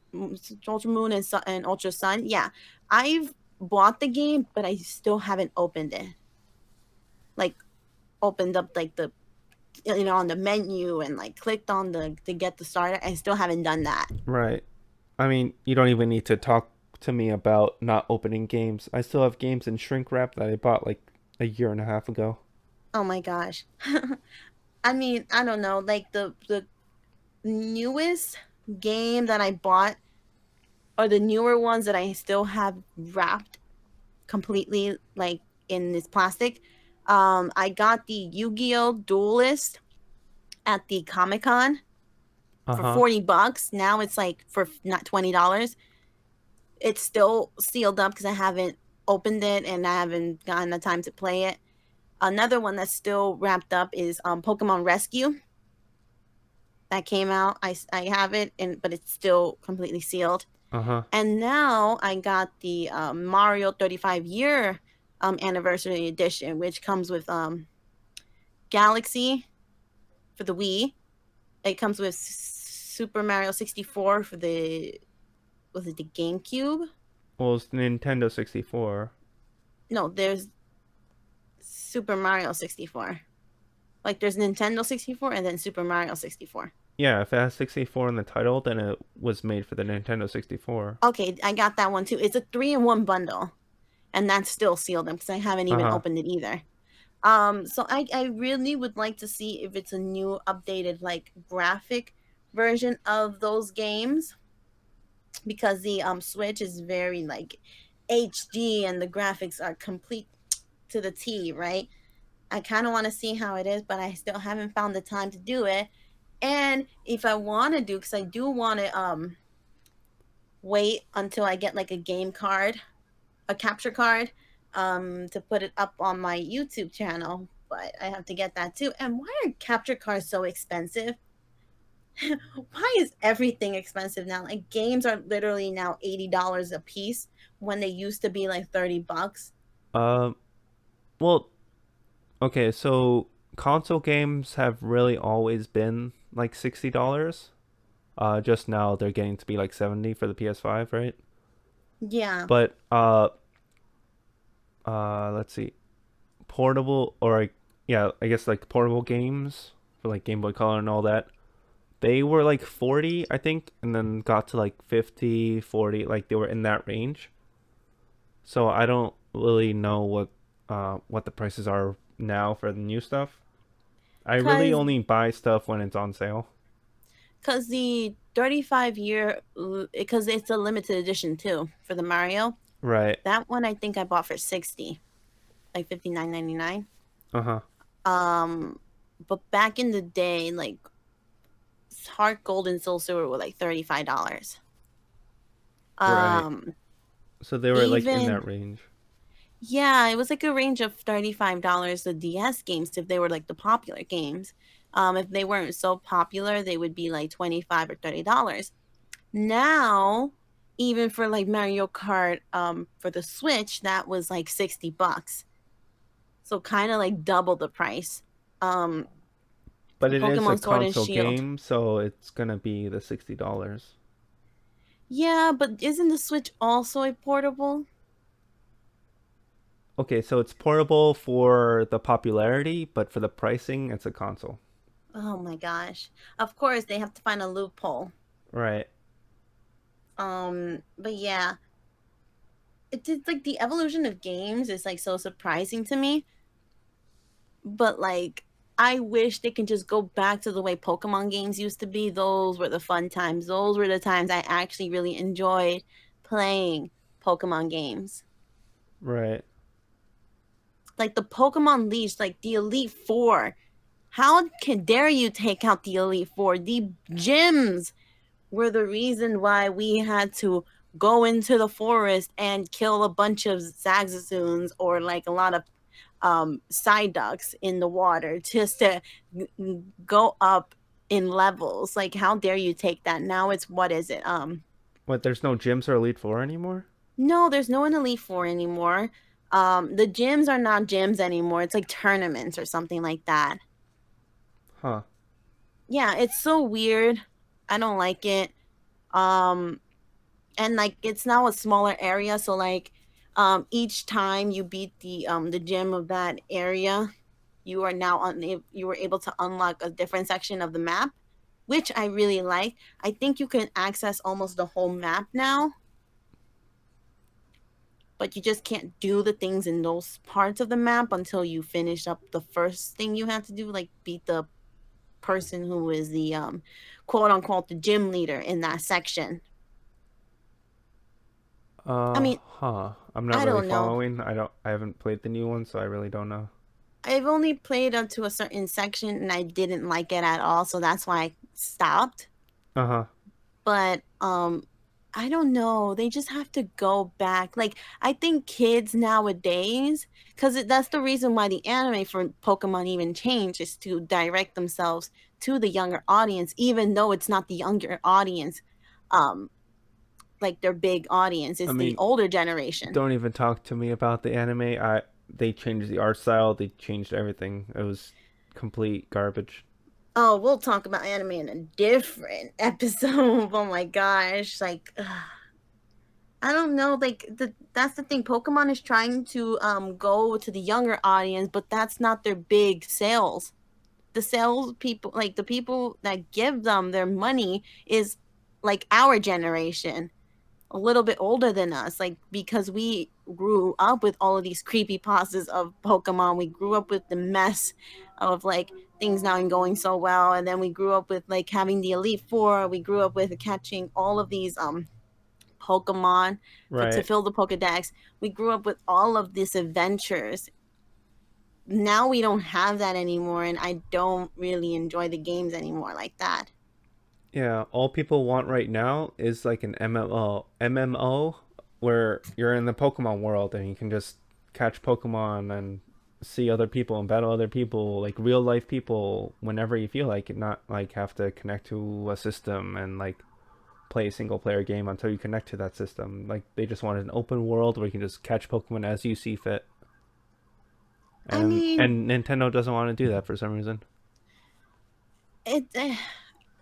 Ultra Moon and Ultra Sun. Yeah, I've bought the game, but I still haven't opened it. Like opened up like the on the menu and like clicked on the to get the starter. I still haven't done that. Right. I mean, you don't even need to talk to me about not opening games. I still have games in shrink wrap that I bought like a year and a half ago. Oh my gosh. I mean, I don't know, like the newest game that I bought, or the newer ones that I still have wrapped completely like in this plastic. I got the Yu-Gi-Oh! Duelist at the Comic Con Uh for huh. $40. Now it's like for not $20. It's still sealed up because I haven't opened it and I haven't gotten the time to play it. Another one that's still wrapped up is Pokemon Rescue that came out. I have it, and but it's still completely sealed. Uh huh. And now I got the Mario 35-year anniversary edition, which comes with Galaxy for the Wii. It comes with Super Mario 64 for the, was it the GameCube? Well, it's Nintendo 64. No, there's Super Mario 64. Like there's Nintendo 64 and then Super Mario 64. Yeah, if it has 64 in the title, then it was made for the Nintendo 64. Okay, I got that one too. It's a 3-in-1 bundle, and that's still sealed because I haven't Uh even huh. opened it either. So I really would like to see if it's a new updated like graphic version of those games, because the Switch is very like HD and the graphics are complete to the T, right? I kind of want to see how it is, but I still haven't found the time to do it. And if I want to do, because I do want to wait until I get like a game card, a capture card, to put it up on my YouTube channel. But I have to get that too. And why are capture cards so expensive? Why is everything expensive now? Like games are literally now $80 a piece when they used to be like $30. Um. Well, okay. So console games have really always been like $60. Just now they're getting to be like 70 for the PS5, right? Yeah, But let's see, portable or yeah, I guess like portable games for like Game Boy Color and all that. They were like 40, I think, and then got to like 50, 40, like they were in that range. So I don't really know what the prices are now for the new stuff. I really cause only buy stuff when it's on sale. cause the 35-year, because it's a limited edition too for the Mario. Right. That one I think I bought for 60, like 59.99. Uh-huh. Um, but back in the day, like Heart Gold and Soul Silver were like $35. Right. Um, So they were like in even that range. Yeah, it was like a range of $35. The DS games, if they were like the popular games. If they weren't so popular, they would be like 25 or $30. Now, even for like Mario Kart, for the Switch, that was like $60. So kind of like double the price. Um, But it is a Pokemon Sword and console Shield. game, so it's gonna be the $60. Yeah, but isn't the Switch also a portable? Okay, so it's portable for the popularity, but for the pricing, it's a console. Oh my gosh. Of course, they have to find a loophole. Right. But yeah, it's like the evolution of games is like so surprising to me. But like, I wish they can just go back to the way Pokemon games used to be. Those were the fun times. Those were the times I actually really enjoyed playing Pokemon games. Right. Like the Pokemon Leash, like the Elite Four. How can dare you take out the Elite Four? The gyms were the reason why we had to go into the forest and kill a bunch of Zaxazoons, or like a lot of Psyducks in the water just to go up in levels. Like, how dare you take that? Now it's, what is it? What, there's no gyms or Elite Four anymore? No, there's no an Elite Four anymore. The gyms are not gyms anymore. It's like tournaments or something like that. Huh. Yeah, it's so weird. I don't like it. Um, and like it's now a smaller area, so like each time you beat the gym of that area, you are now on, you were able to unlock a different section of the map, which I really like. I think you can access almost the whole map now, but you just can't do the things in those parts of the map until you finish up the first thing you have to do, like beat the person who is the quote unquote the gym leader in that section. I mean, Huh. I'm not I really don't know. following. I haven't played the new one, so I really don't know. I've only played up to a certain section and I didn't like it at all, so that's why I stopped. Uh huh. But I don't know. They just have to go back. Like I think kids nowadays, because that's the reason why the anime for Pokemon even changed, is to direct themselves to the younger audience, even though it's not the younger audience. Um, like their big audience I is the mean, older generation. don't even talk to me about the anime. I They changed the art style. They changed everything. It was complete garbage. Oh, we'll talk about anime in a different episode. Oh my gosh, like I don't know, like that's the thing. Pokemon is trying to go to the younger audience, but that's not their big sales. The sales people, like the people that give them their money, is like our generation, a little bit older than us, like because we grew up with all of these creepy pastas of Pokemon. We grew up with the mess of like things not going so well, and then we grew up with like having the Elite Four. We grew up with catching all of these Pokemon for to Right. fill the Pokedex. We grew up with all of these adventures. Now we don't have that anymore, and I don't really enjoy the games anymore like that. Yeah. All people want right now is like an MMO where you're in the Pokemon world and you can just catch Pokemon and see other people and battle other people, like real life people, whenever you feel like it. Not like have to connect to a system and like play a single player game until you connect to that system. Like they just wanted an open world where you can just catch Pokemon as you see fit. I And mean, Nintendo doesn't want to do that for some reason. it.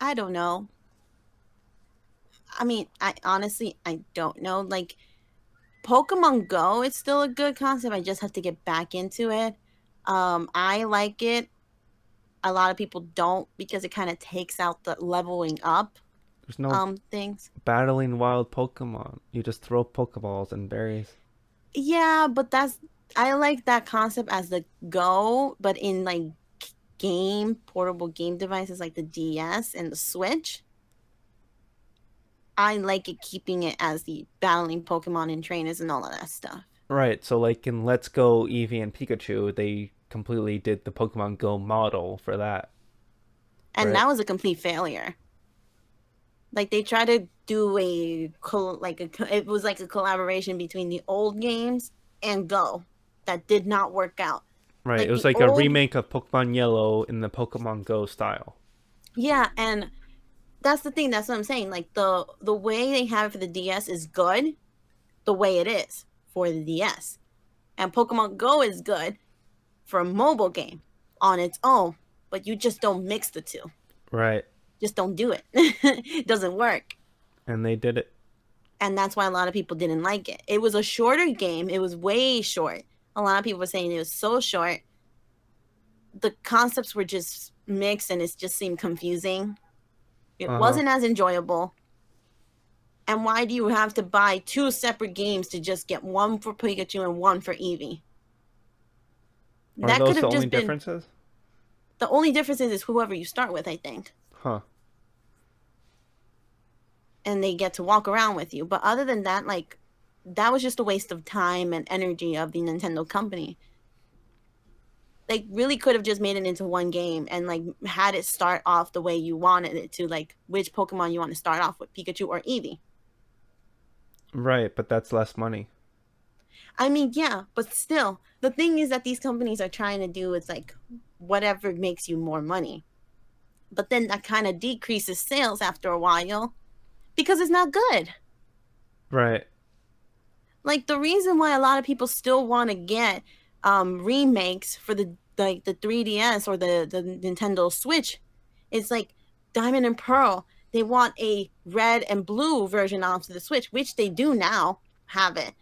I don't know. I mean, I honestly I don't know. Like Pokemon Go, it's still a good concept. I just have to get back into it. I like it. A lot of people don't because it kind of takes out the leveling up There's no things. battling wild Pokemon. You just throw Pokeballs and berries. Yeah, but that's I like that concept as the Go, but in like game portable game devices like the DS and the Switch. I like it keeping it as the battling Pokemon and trainers and all of that stuff. Right, so like in Let's Go Eevee and Pikachu, they completely did the Pokemon Go model for that, And right? that was a complete failure. Like they tried to do it was like a collaboration between the old games and Go that did not work out. Right, it Like was the like a old remake of Pokemon Yellow in the Pokemon Go style. Yeah, and that's the thing, that's what I'm saying. Like the way they have it for the DS is good the way it is for the DS. And Pokemon Go is good for a mobile game on its own, but you just don't mix the two. Right, Just don't do it. It doesn't work. and they did it. And that's why a lot of people didn't like it. It was a shorter game. It was way short. A lot of people were saying it was so short. The concepts were just mixed and it just seemed confusing. It Uh huh. wasn't as enjoyable. And why do you have to buy two separate games to just get one for Pikachu and one for Eevee? Are That could those have the only just been differences? the only difference is whoever you start with, I think. Huh. And they get to walk around with you. But other than that, like that was just a waste of time and energy of the Nintendo company. They really could have just made it into one game and like had it start off the way you wanted it to, like which Pokemon you want to start off with, Pikachu or Eevee. Right, but that's less money. I mean, yeah, but still, the thing is that these companies are trying to do is like whatever makes you more money. But then that kind of decreases sales after a while because it's not good. Right. Like the reason why a lot of people still want to get remakes for the like the 3DS or the Nintendo Switch is like Diamond and Pearl. They want a red and blue version onto the Switch, which they do now have it.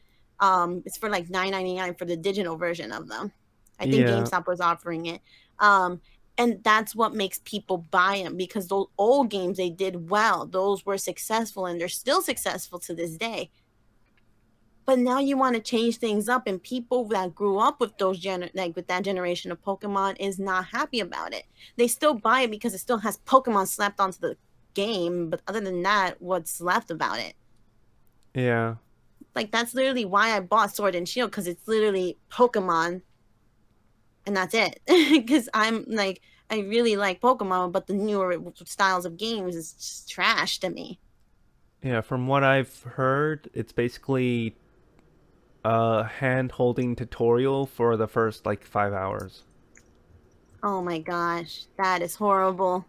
It's for like 9.99 for the digital version of them. I think Yeah. GameStop was offering it. Um, and that's what makes people buy them because those old games they did well. Those were successful and they're still successful to this day. But now you want to change things up, and people that grew up with like with that generation of Pokemon is not happy about it. They still buy it because it still has Pokemon slapped onto the game, but other than that, what's left about it? Yeah. Like that's literally why I bought Sword and Shield, because it's literally Pokemon and that's it. Because I'm like, I really like Pokemon, but the newer styles of games is just trash to me. Yeah, from what I've heard, it's basically a hand holding tutorial for the first like 5 hours. Oh my gosh, that is horrible.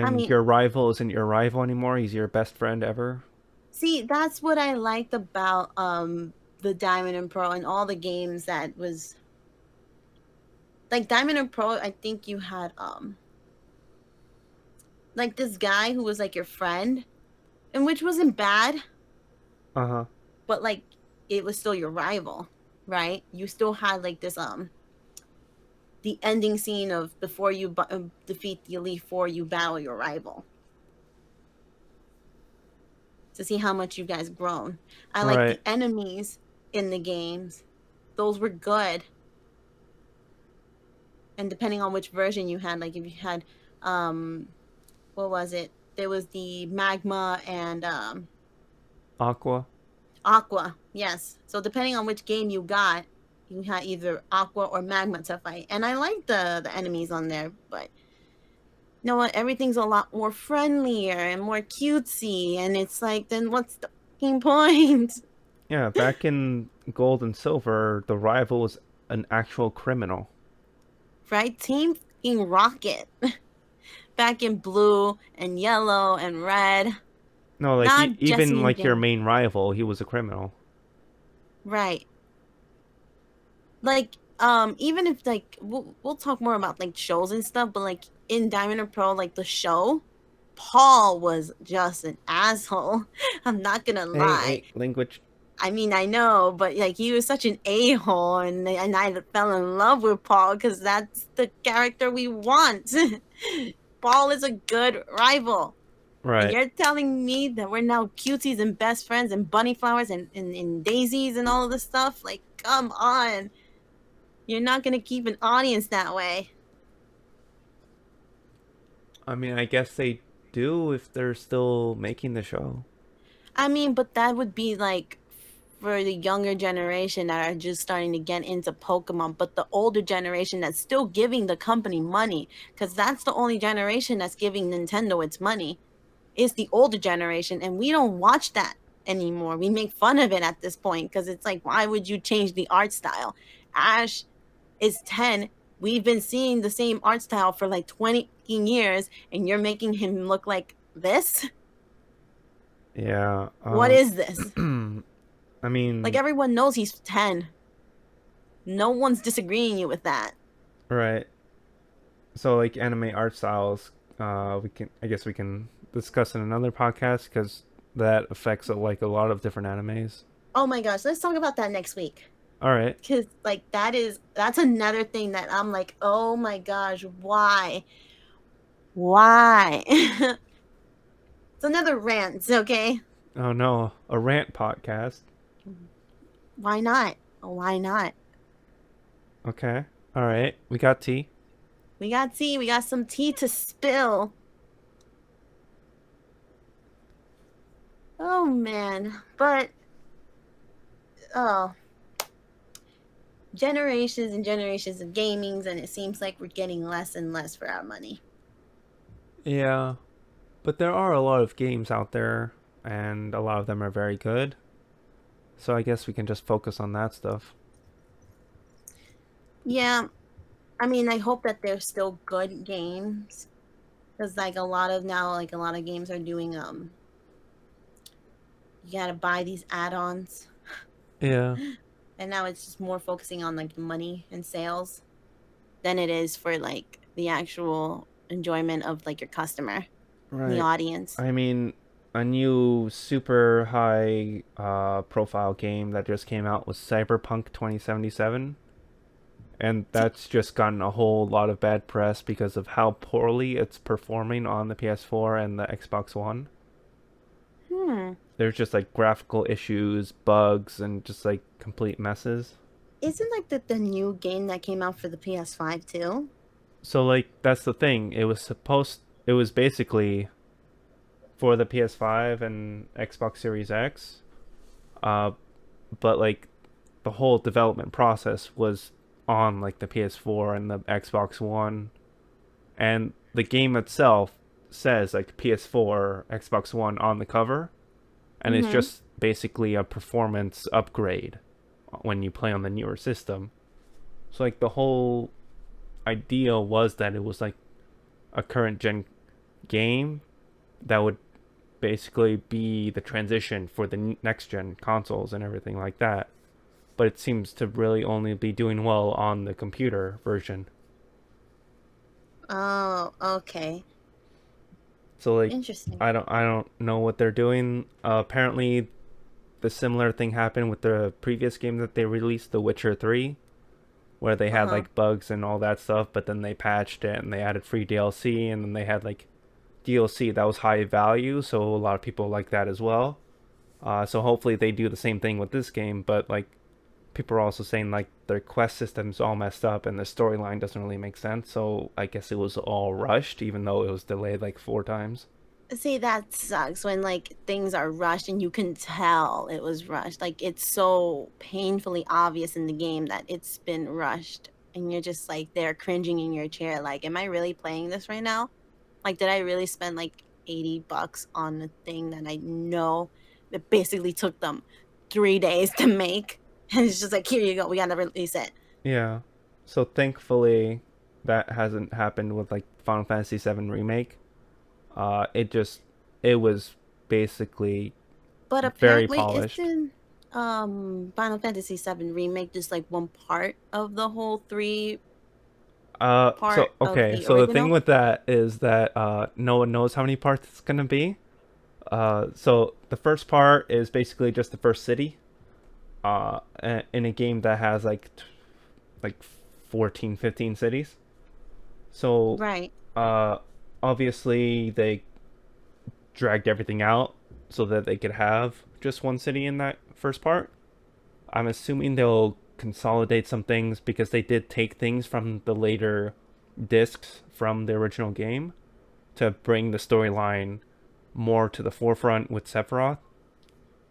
I And mean, your rival isn't your rival anymore, he's your best friend ever. see, that's what I liked about the Diamond and Pearl and all the games that was like Diamond and Pearl. I think you had like this guy who was like your friend, and which wasn't bad, Uh huh. but like it was still your rival, right? You still had like this the ending scene of before you defeat the Elite Four, you battle your rival to see how much you guys grown. I like Right. the enemies in the games; those were good. And depending on which version you had, like if you had, um, what was it? There was the magma and Aqua. aqua. Yes. So depending on which game you got, you had either aqua or magma to fight. And I like the enemies on there, but you know what? Everything's a lot more friendlier and more cutesy, and it's like, then what's the fucking point? Yeah, back in Gold and Silver, the rival was an actual criminal. Right? Team fucking Rocket back in blue and yellow and red, No, like not even Jesse and like your James. main rival, he was a criminal. Right. Like even if like we'll talk more about like shows and stuff, but like in Diamond and Pearl, like the show, Paul was just an asshole. I'm not gonna Hey, lie. hey, language. I mean, I know, but like he was such an a-hole, and I fell in love with Paul because that's the character we want. Paul is a good rival. And Right. you're telling me that we're now cuties and best friends and bunny flowers and daisies and all of this stuff? Like, come on. You're not gonna keep an audience that way. I mean, I guess they do if they're still making the show. I mean, but that would be like for the younger generation that are just starting to get into Pokemon, but the older generation that's still giving the company money, because that's the only generation that's giving Nintendo its money, is the older generation, and we don't watch that anymore. We make fun of it at this point because it's like, why would you change the art style? Ash is 10. We've been seeing the same art style for like 20 years, and you're making him look like this? Yeah. What is this? I Like mean, everyone knows he's 10. No one's disagreeing you with that. right. So like anime art styles, we can I guess we can discuss in another podcast because that affects like a lot of different animes. Oh my gosh, let's talk about that next week. All right. Cause like that's another thing that I'm like, oh my gosh, why? Why? It's another rant, okay? Oh no, a rant podcast. Why not? Why not? Okay. All right. We got tea. We got tea, we got some tea to spill. Oh man. But oh, generations and generations of gamings, and it seems like we're getting less and less for our money. Yeah, but there are a lot of games out there, and a lot of them are very good. So I guess we can just focus on that stuff. Yeah, I mean, I hope that they're still good games. Because like a lot of now, like a lot of games are doing you gotta buy these add-ons. Yeah. And now it's just more focusing on like money and sales than it is for like the actual enjoyment of like your customer, the Right. audience. I mean, a new super high profile game that just came out was Cyberpunk 2077, and See, that's just gotten a whole lot of bad press because of how poorly it's performing on the PS4 and the Xbox One. Hmm. There's just like graphical issues, bugs, and just like complete messes. Isn't like the new game that came out for the PS5 too? So like that's the thing. It was basically for the PS5 and Xbox Series X. Uh, but like the whole development process was on like the PS4 and the Xbox One, and the game itself says like PS4, Xbox One on the cover, and it's Mm-hmm. just basically a performance upgrade when you play on the newer system. So like the whole idea was that it was like a current gen game that would basically be the transition for the next gen consoles and everything like that. But it seems to really only be doing well on the computer version. Oh, okay. So like Interesting. I don't know what they're doing. Apparently the similar thing happened with the previous game that they released, The Witcher 3, where they had Uh-huh. like bugs and all that stuff, but then they patched it and they added free DLC, and then they had like DLC that was high value, so a lot of people like that as well. So hopefully they do the same thing with this game, but like people are also saying like their quest system's all messed up and the storyline doesn't really make sense. So I guess it was all rushed, even though it was delayed like 4 times. See, that sucks when like things are rushed and you can tell it was rushed. Like it's so painfully obvious in the game that it's been rushed. And you're just like there cringing in your chair, like, am I really playing this right now? Like, did I really spend like $80 on a thing that I know that basically took them 3 days to make? And it's just like, here you go, we gotta release it. Yeah. So thankfully that hasn't happened with like Final Fantasy VII remake. It just it was basically But very apparently, polished. isn't Final Fantasy VII Remake just like one part of the whole three So part of okay, the so the thing original? with that is that no one knows how many parts it's gonna be. So the first part is basically just the first city. In a game that has like 14, 15 cities. So, Right. uh, obviously they dragged everything out so that they could have just one city in that first part. I'm assuming they'll consolidate some things because they did take things from the later discs from the original game to bring the storyline more to the forefront with Sephiroth.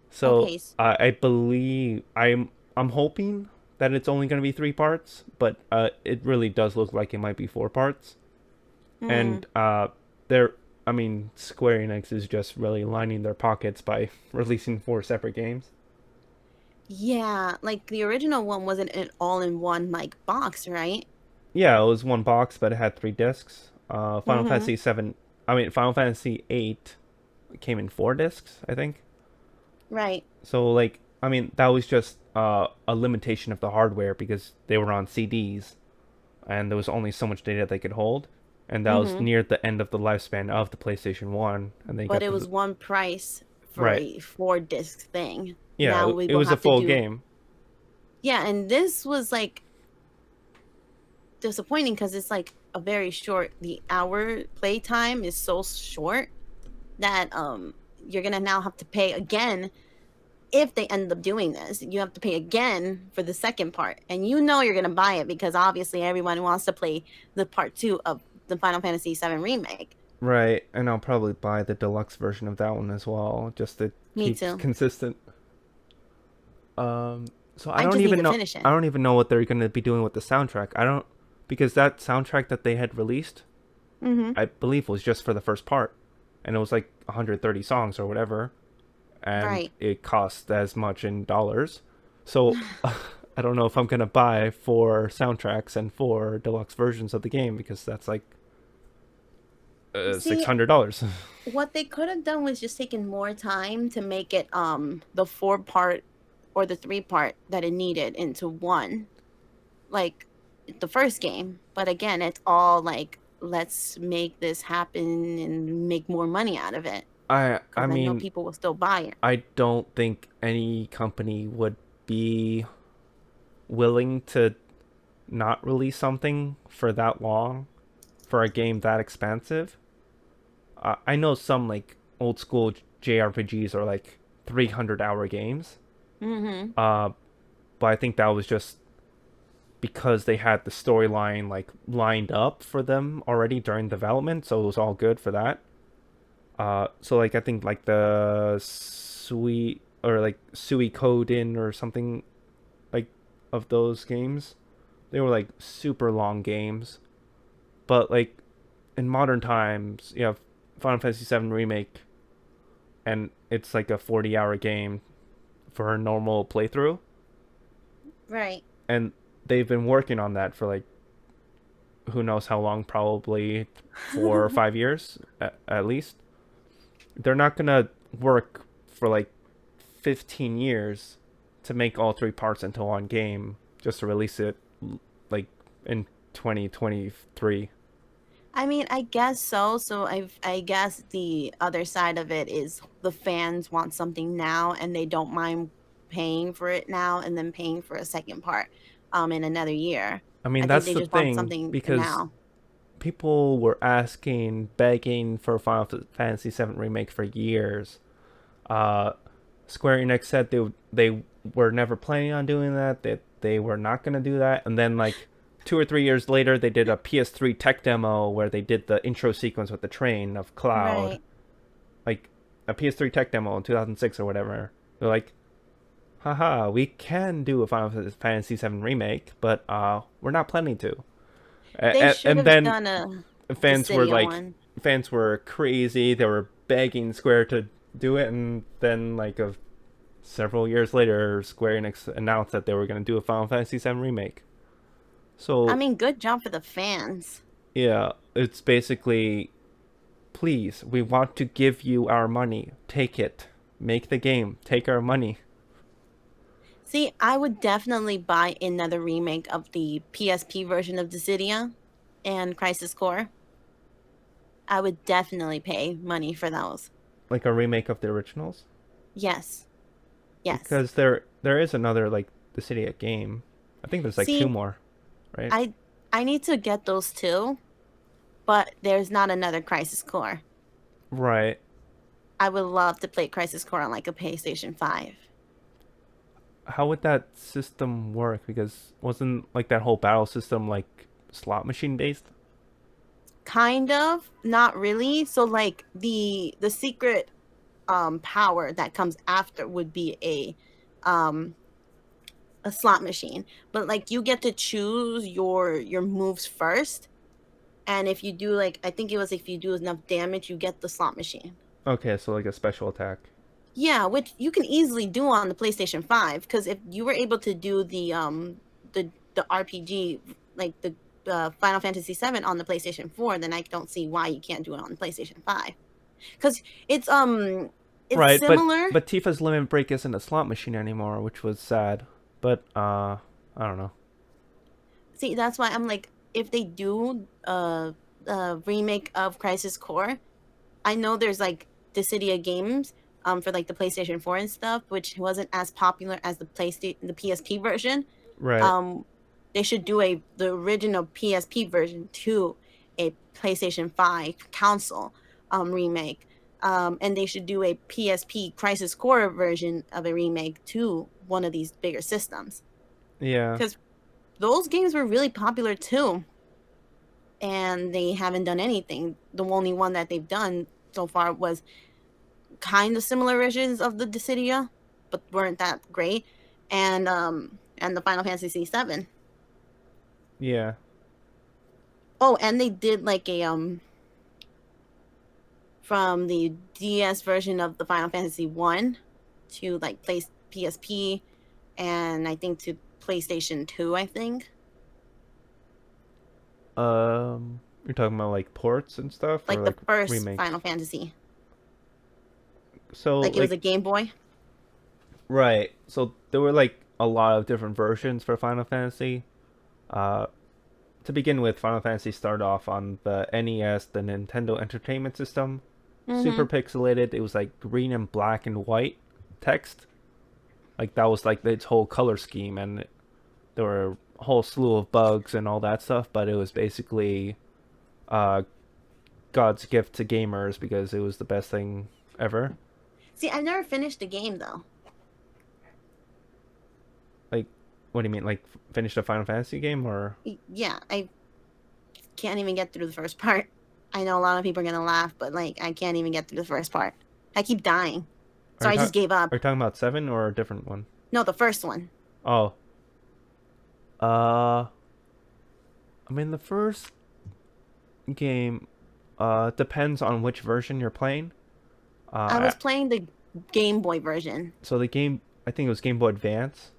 So Okay. I believe I'm hoping that it's only going to be 3 parts, but it really does look like it might be 4 parts. Hmm. And they're I mean Square Enix is just really lining their pockets by releasing 4 separate games. Yeah, like the original one wasn't an all-in-one like box, right? Yeah, it was one box, but it had 3 discs. Mm-hmm. Final Fantasy 8 came in 4 discs, I think. Right. So like, I mean, that was just a limitation of the hardware because they were on CDs and there was only so much data they could hold, and that was Mm-hmm. near the end of the lifespan of the PlayStation One, and they But got it the was one price for right. a 4 disc thing. Yeah, Now we it will was a have to full do, game. yeah, and this was like disappointing because it's like a very short, the hour playtime is so short that you're gonna now have to pay again. If they end up doing this, you have to pay again for the second part, and you know you're gonna buy it because obviously everyone wants to play the part two of the Final Fantasy VII remake. Right, and I'll probably buy the deluxe version of that one as well, just to Me keep too. consistent. So I just need to finish it. I don't even know what they're gonna be doing with the soundtrack. I don't because that soundtrack that they had released, Mm-hmm. I believe, was just for the first part, and it was like 130 songs or whatever, and Right. it cost as much in dollars. So I don't know if I'm gonna buy 4 soundtracks and 4 deluxe versions of the game because that's like six See, hundred dollars. what they could have done was just taken more time to make it the 4 part or the 3 part that it needed into one, like the first game. But again, it's all like, let's make this happen and make more money out of it I because I know mean people will still buy it. I don't think any company would be willing to not release something for that long for a game that expensive. I know some like old school JRPGs are like 300-hour games. Mhm. Uh, but I think that was just because they had the storyline like lined up for them already during development, so it was all good for that. So like I think like the Sui or like Suikoden or something like of those games, they were like super long games. But like in modern times, you have Final Fantasy VII Remake, and it's like a 40-hour game for a normal playthrough, Right. and they've been working on that for like who knows how long, probably 4 or 5 years at least. They're not gonna work for like 15 years to make all three parts into one game just to release it like in 2023. I mean, I guess so. So I guess the other side of it is the fans want something now and they don't mind paying for it now and then paying for a second part in another year. I I mean, think that's they the just want thing something because now. people were asking, begging for Final Fantasy VII Remake for years. Uh, Square Enix said they were never planning on doing that. That they were not going to do that. And then like 2 or 3 years later, they did a PS3 tech demo where they did the intro sequence with the train of Cloud, Right. like a PS3 tech demo in 2006 or whatever. They're like, haha, we can do a Final Fantasy VII remake, but we're not planning to. They should And have then done a fans were Dissidia like, one. fans were crazy. They were begging Square to do it, and then like several years later, Square Enix announced that they were going to do a Final Fantasy VII remake. I So mean, good job for the fans. yeah, it's basically, please, we want to give you our money. Take it. Make the game. Take our money. See, I would definitely buy another remake of the PSP version of Dissidia and Crisis Core. I would definitely pay money for those. Like a remake of the originals. Yes. Yes. Because there is another like the City game. I think there's like two See, more, right? I I need to get those too, but there's not another Crisis Core. Right. I would love to play Crisis Core on like a PlayStation 5. How would that system work? Because wasn't like that whole battle system like slot machine based? Kind of, not really. So like the secret power that comes after would be um a slot machine. But like you get to choose your moves first. And if you do like I think it was if you do enough damage, you get the slot machine. Okay, so like a special attack. Yeah, which you can easily do on the PlayStation 5 because if you were able to do the RPG like the Final Fantasy 7 on the PlayStation 4, then I don't see why you can't do it on the PlayStation 5. Cuz it's Right, similar. but Tifa's Limit Break isn't a slot machine anymore, which was sad. But I don't know. See, that's why I'm like if they do a remake of Crisis Core, I know there's like Dissidia games for like the PlayStation 4 and stuff, which wasn't as popular as the PSP version. Right. Um they should do the original PSP version to a PlayStation 5 console remake. And they should do a PSP Crisis Core version of a remake to one of these bigger systems. Yeah. Because those games were really popular too. And they haven't done anything. The only one that they've done so far was kind of similar versions of the Dissidia, but weren't that great. And the Final Fantasy 7. Yeah. Oh, and they did like a from the DS version of the Final Fantasy 1 to like place PSP and I think to PlayStation 2, I think. You're talking about like ports and stuff or Like the like first remakes. Final Fantasy. So Like it was like a Game Boy. right. So there were like a lot of different versions for Final Fantasy. Uh to begin with, Final Fantasy started off on the NES, the Nintendo Entertainment System. Super Mhm. pixelated. It was like green and black and white text. Like that was like its whole color scheme, and there were a whole slew of bugs and all that stuff. But it was basically uh, God's gift to gamers because it was the best thing ever. See, I've never finished the game though. Like, what do you mean? Like, finish a Final Fantasy game, or Yeah, I can't even get through the first part. I know a lot of people are gonna laugh, but like I can't even get through the first part. I keep dying, are so you I just talking? gave up. Are you talking about seven or a different one? No, the first one. Oh, uh, I mean the first game, depends on which version you're playing. I Uh, was playing the Game Boy version. so the game, I think it was Game Boy Advance.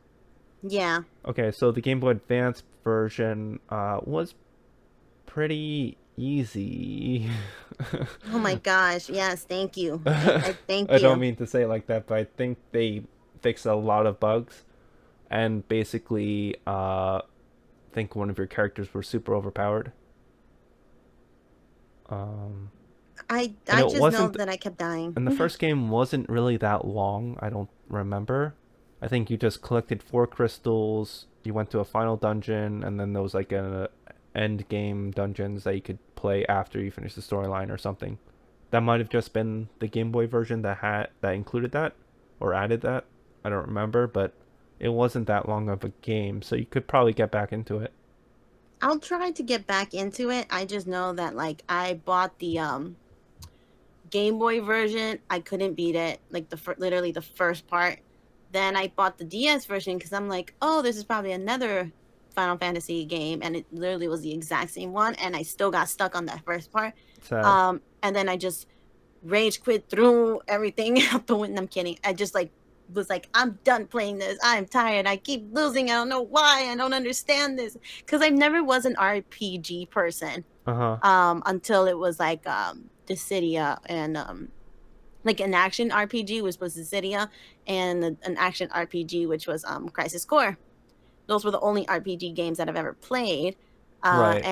Yeah. Okay, so the Game Boy Advance version, was pretty easy. Oh my gosh. Yes, thank you. I thank I don't you. mean to say it like that, but I think they fixed a lot of bugs and basically, think one of your characters were super overpowered. Um, and I it just know wasn't, that I kept dying. and the first game wasn't really that long. I don't remember. I think you just collected four crystals. You went to a final dungeon, and then there was like a end game dungeons that you could play after you finish the storyline or something. That might have just been the Game Boy version that included that or added that. I don't remember, but it wasn't that long of a game, so you could probably get back into it. I'll try to get back into it. I just know that like I bought the Game Boy version. I couldn't beat it. Like literally the first part. Then I bought the DS version because I'm like, oh, this is probably another Final Fantasy game, and it literally was the exact same one, and I still got stuck on that first part. Sad. And then I just rage quit through everything out the window. I'm kidding. I just like was like, I'm done playing this. I'm tired. I keep losing. I don't know why. I don't understand this because I never was an RPG person Uh huh. until it was like Dissidia and like an action RPG which was Dissidia and an action RPG which was Crisis Core. Those were the only RPG games that I've ever played. Right.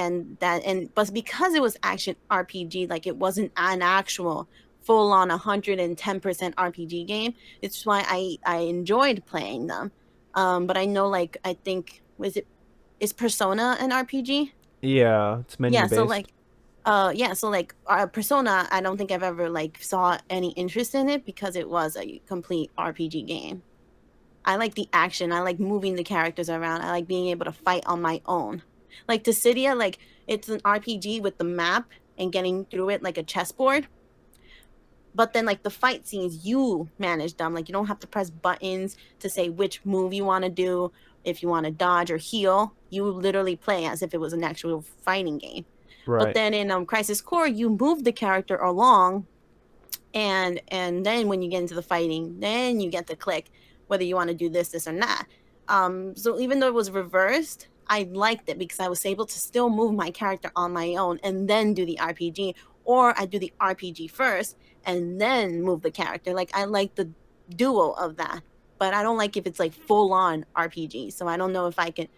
But because it was action RPG, like it wasn't an actual full on 110% RPG game. It's why I enjoyed playing them. But I know like I think was it is Persona an RPG? Yeah, it's menu Yeah, so based. like Persona, I don't think I've ever like saw any interest in it because it was a complete RPG game. I like the action. I like moving the characters around. I like being able to fight on my own. Like Dissidia, like it's an RPG with the map and getting through it like a chessboard. But then like the fight scenes, you manage them. Like you don't have to press buttons to say which move you want to do, if you want to dodge or heal. You literally play as if it was an actual fighting game. But Right. then in Crisis Core, you move the character along and then when you get into the fighting then you get to click whether you want to do this or not. So even though it was reversed, I liked it because I was able to still move my character on my own and then do the RPG, or I do the RPG first and then move the character. Like I like the duo of that, but I don't like if it's like full on RPG, so I don't know if I can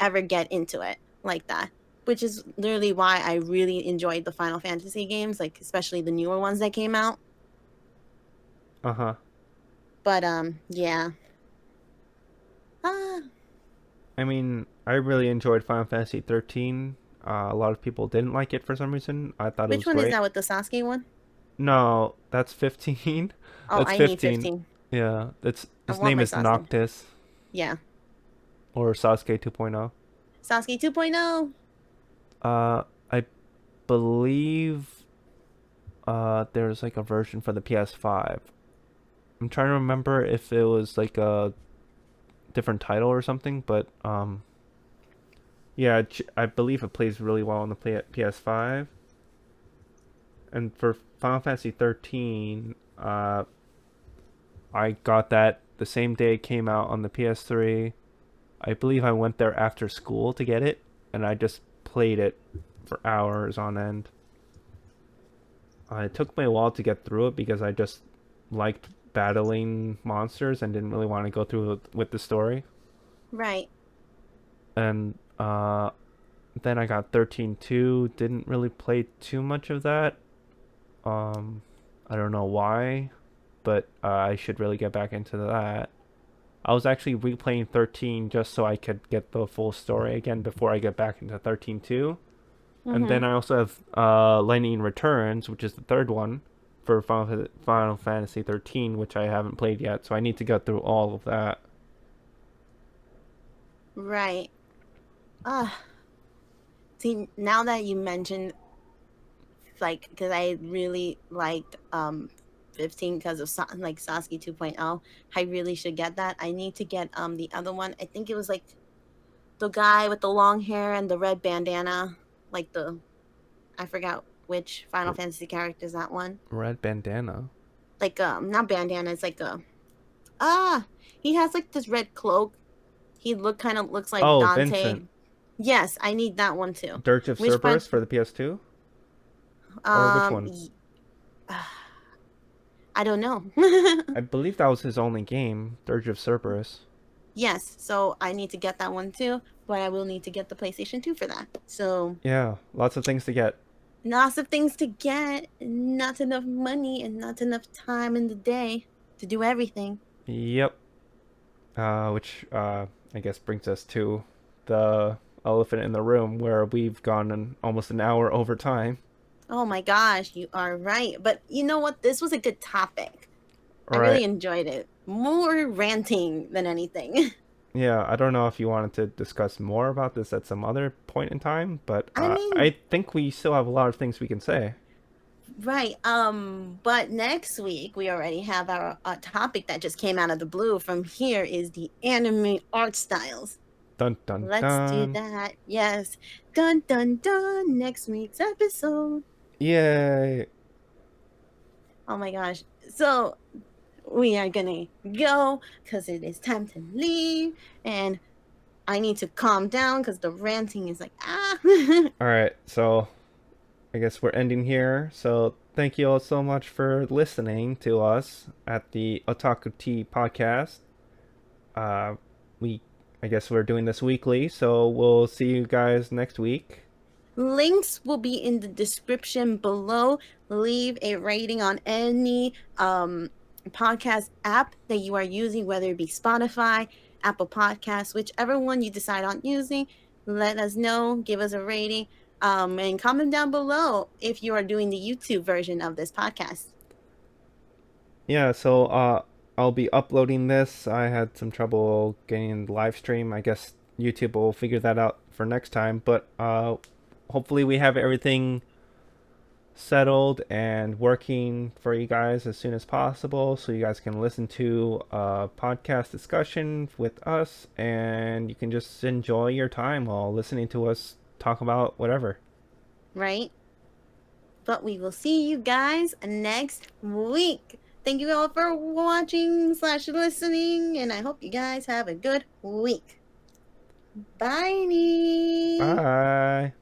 ever get into it like that, which is literally why I really enjoyed the Final Fantasy games, like especially the newer ones that came out. Uh huh. But yeah. Uh, I mean, I really enjoyed Final Fantasy 13. A lot of people didn't like it for some reason. I thought it which was one is great. that with the Sasuke one? No, that's 15. Oh, That's I need 15. 15. Yeah, that's I his want name my is Sasuke. Noctis Yeah. or Sasuke 2.0. Sasuke 2.0. I believe there's like a version for the PS5. I'm trying to remember if it was like a different title or something, but yeah, I believe it plays really well on the PS5. And for Final Fantasy 13, I got that the same day it came out on the PS3. I believe I went there after school to get it, and I just played it for hours on end. It took me a while to get through it because I just liked battling monsters and didn't really want to go through with the story. Right. And then I got 13.2. Didn't really play too much of that. Um, I don't know why, but I should really get back into that. I was actually replaying 13 just so I could get the full story again before I get back into 13.2. And then Mm-hmm. I also have Lightning Returns, which is the third one for Final Fantasy 13, which I haven't played yet. So I need to go through all of that. Right. Ah, see, now that you mentioned, like, because I really liked 15 because of like Sasuke 2.0, I really should get that. I need to get the other one. I think it was like the guy with the long hair and the red bandana, like the I forgot which Final Fantasy character is that one. Red bandana. Like not bandana, it's like a ah he has like this red cloak. He kind of looks like Oh, Dante. Vincent. Yes, I need that one too. Dirge of Which part? Cerberus for the PS2, or which Um, one? I don't know. I believe that was his only game, Dirge of Cerberus. Yes, so I need to get that one too, but I will need to get the PlayStation 2 for that. So Yeah, lots of things to get. lots of things to get, not enough money, and not enough time in the day to do everything. Yep. Which I guess brings us to the elephant in the room, where we've gone almost an hour over time. Oh my gosh, you are right. But you know what? This was a good topic. I All really right. enjoyed it. More ranting than anything. Yeah, I don't know if you wanted to discuss more about this at some other point in time, but I mean, I think we still have a lot of things we can say. right. But next week we already have our topic that just came out of the blue. From here is the anime art styles. Dun dun Let's do dun. that. Yes. Dun dun dun. Next week's episode. Yay. Oh my gosh. So we are gonna go because it is time to leave, and I need to calm down because the ranting is like ah. All right, so I guess we're ending here. So thank you all so much for listening to us at the Otaku Tea podcast. Uh, we, I guess we're doing this weekly, so we'll see you guys next week. Links will be in the description below. Leave a rating on any podcast app that you are using, whether it be Spotify, Apple Podcasts, whichever one you decide on using. Let us know, give us a rating, and comment down below if you are doing the YouTube version of this podcast. Yeah, so I'll be uploading this. I had some trouble getting the live stream. I guess YouTube will figure that out for next time, but hopefully we have everything settled and working for you guys as soon as possible so you guys can listen to a podcast discussion with us and you can just enjoy your time while listening to us talk about whatever. Right? But we will see you guys next week. Thank you all for watching / listening, and I hope you guys have a good week. Bye. Bye.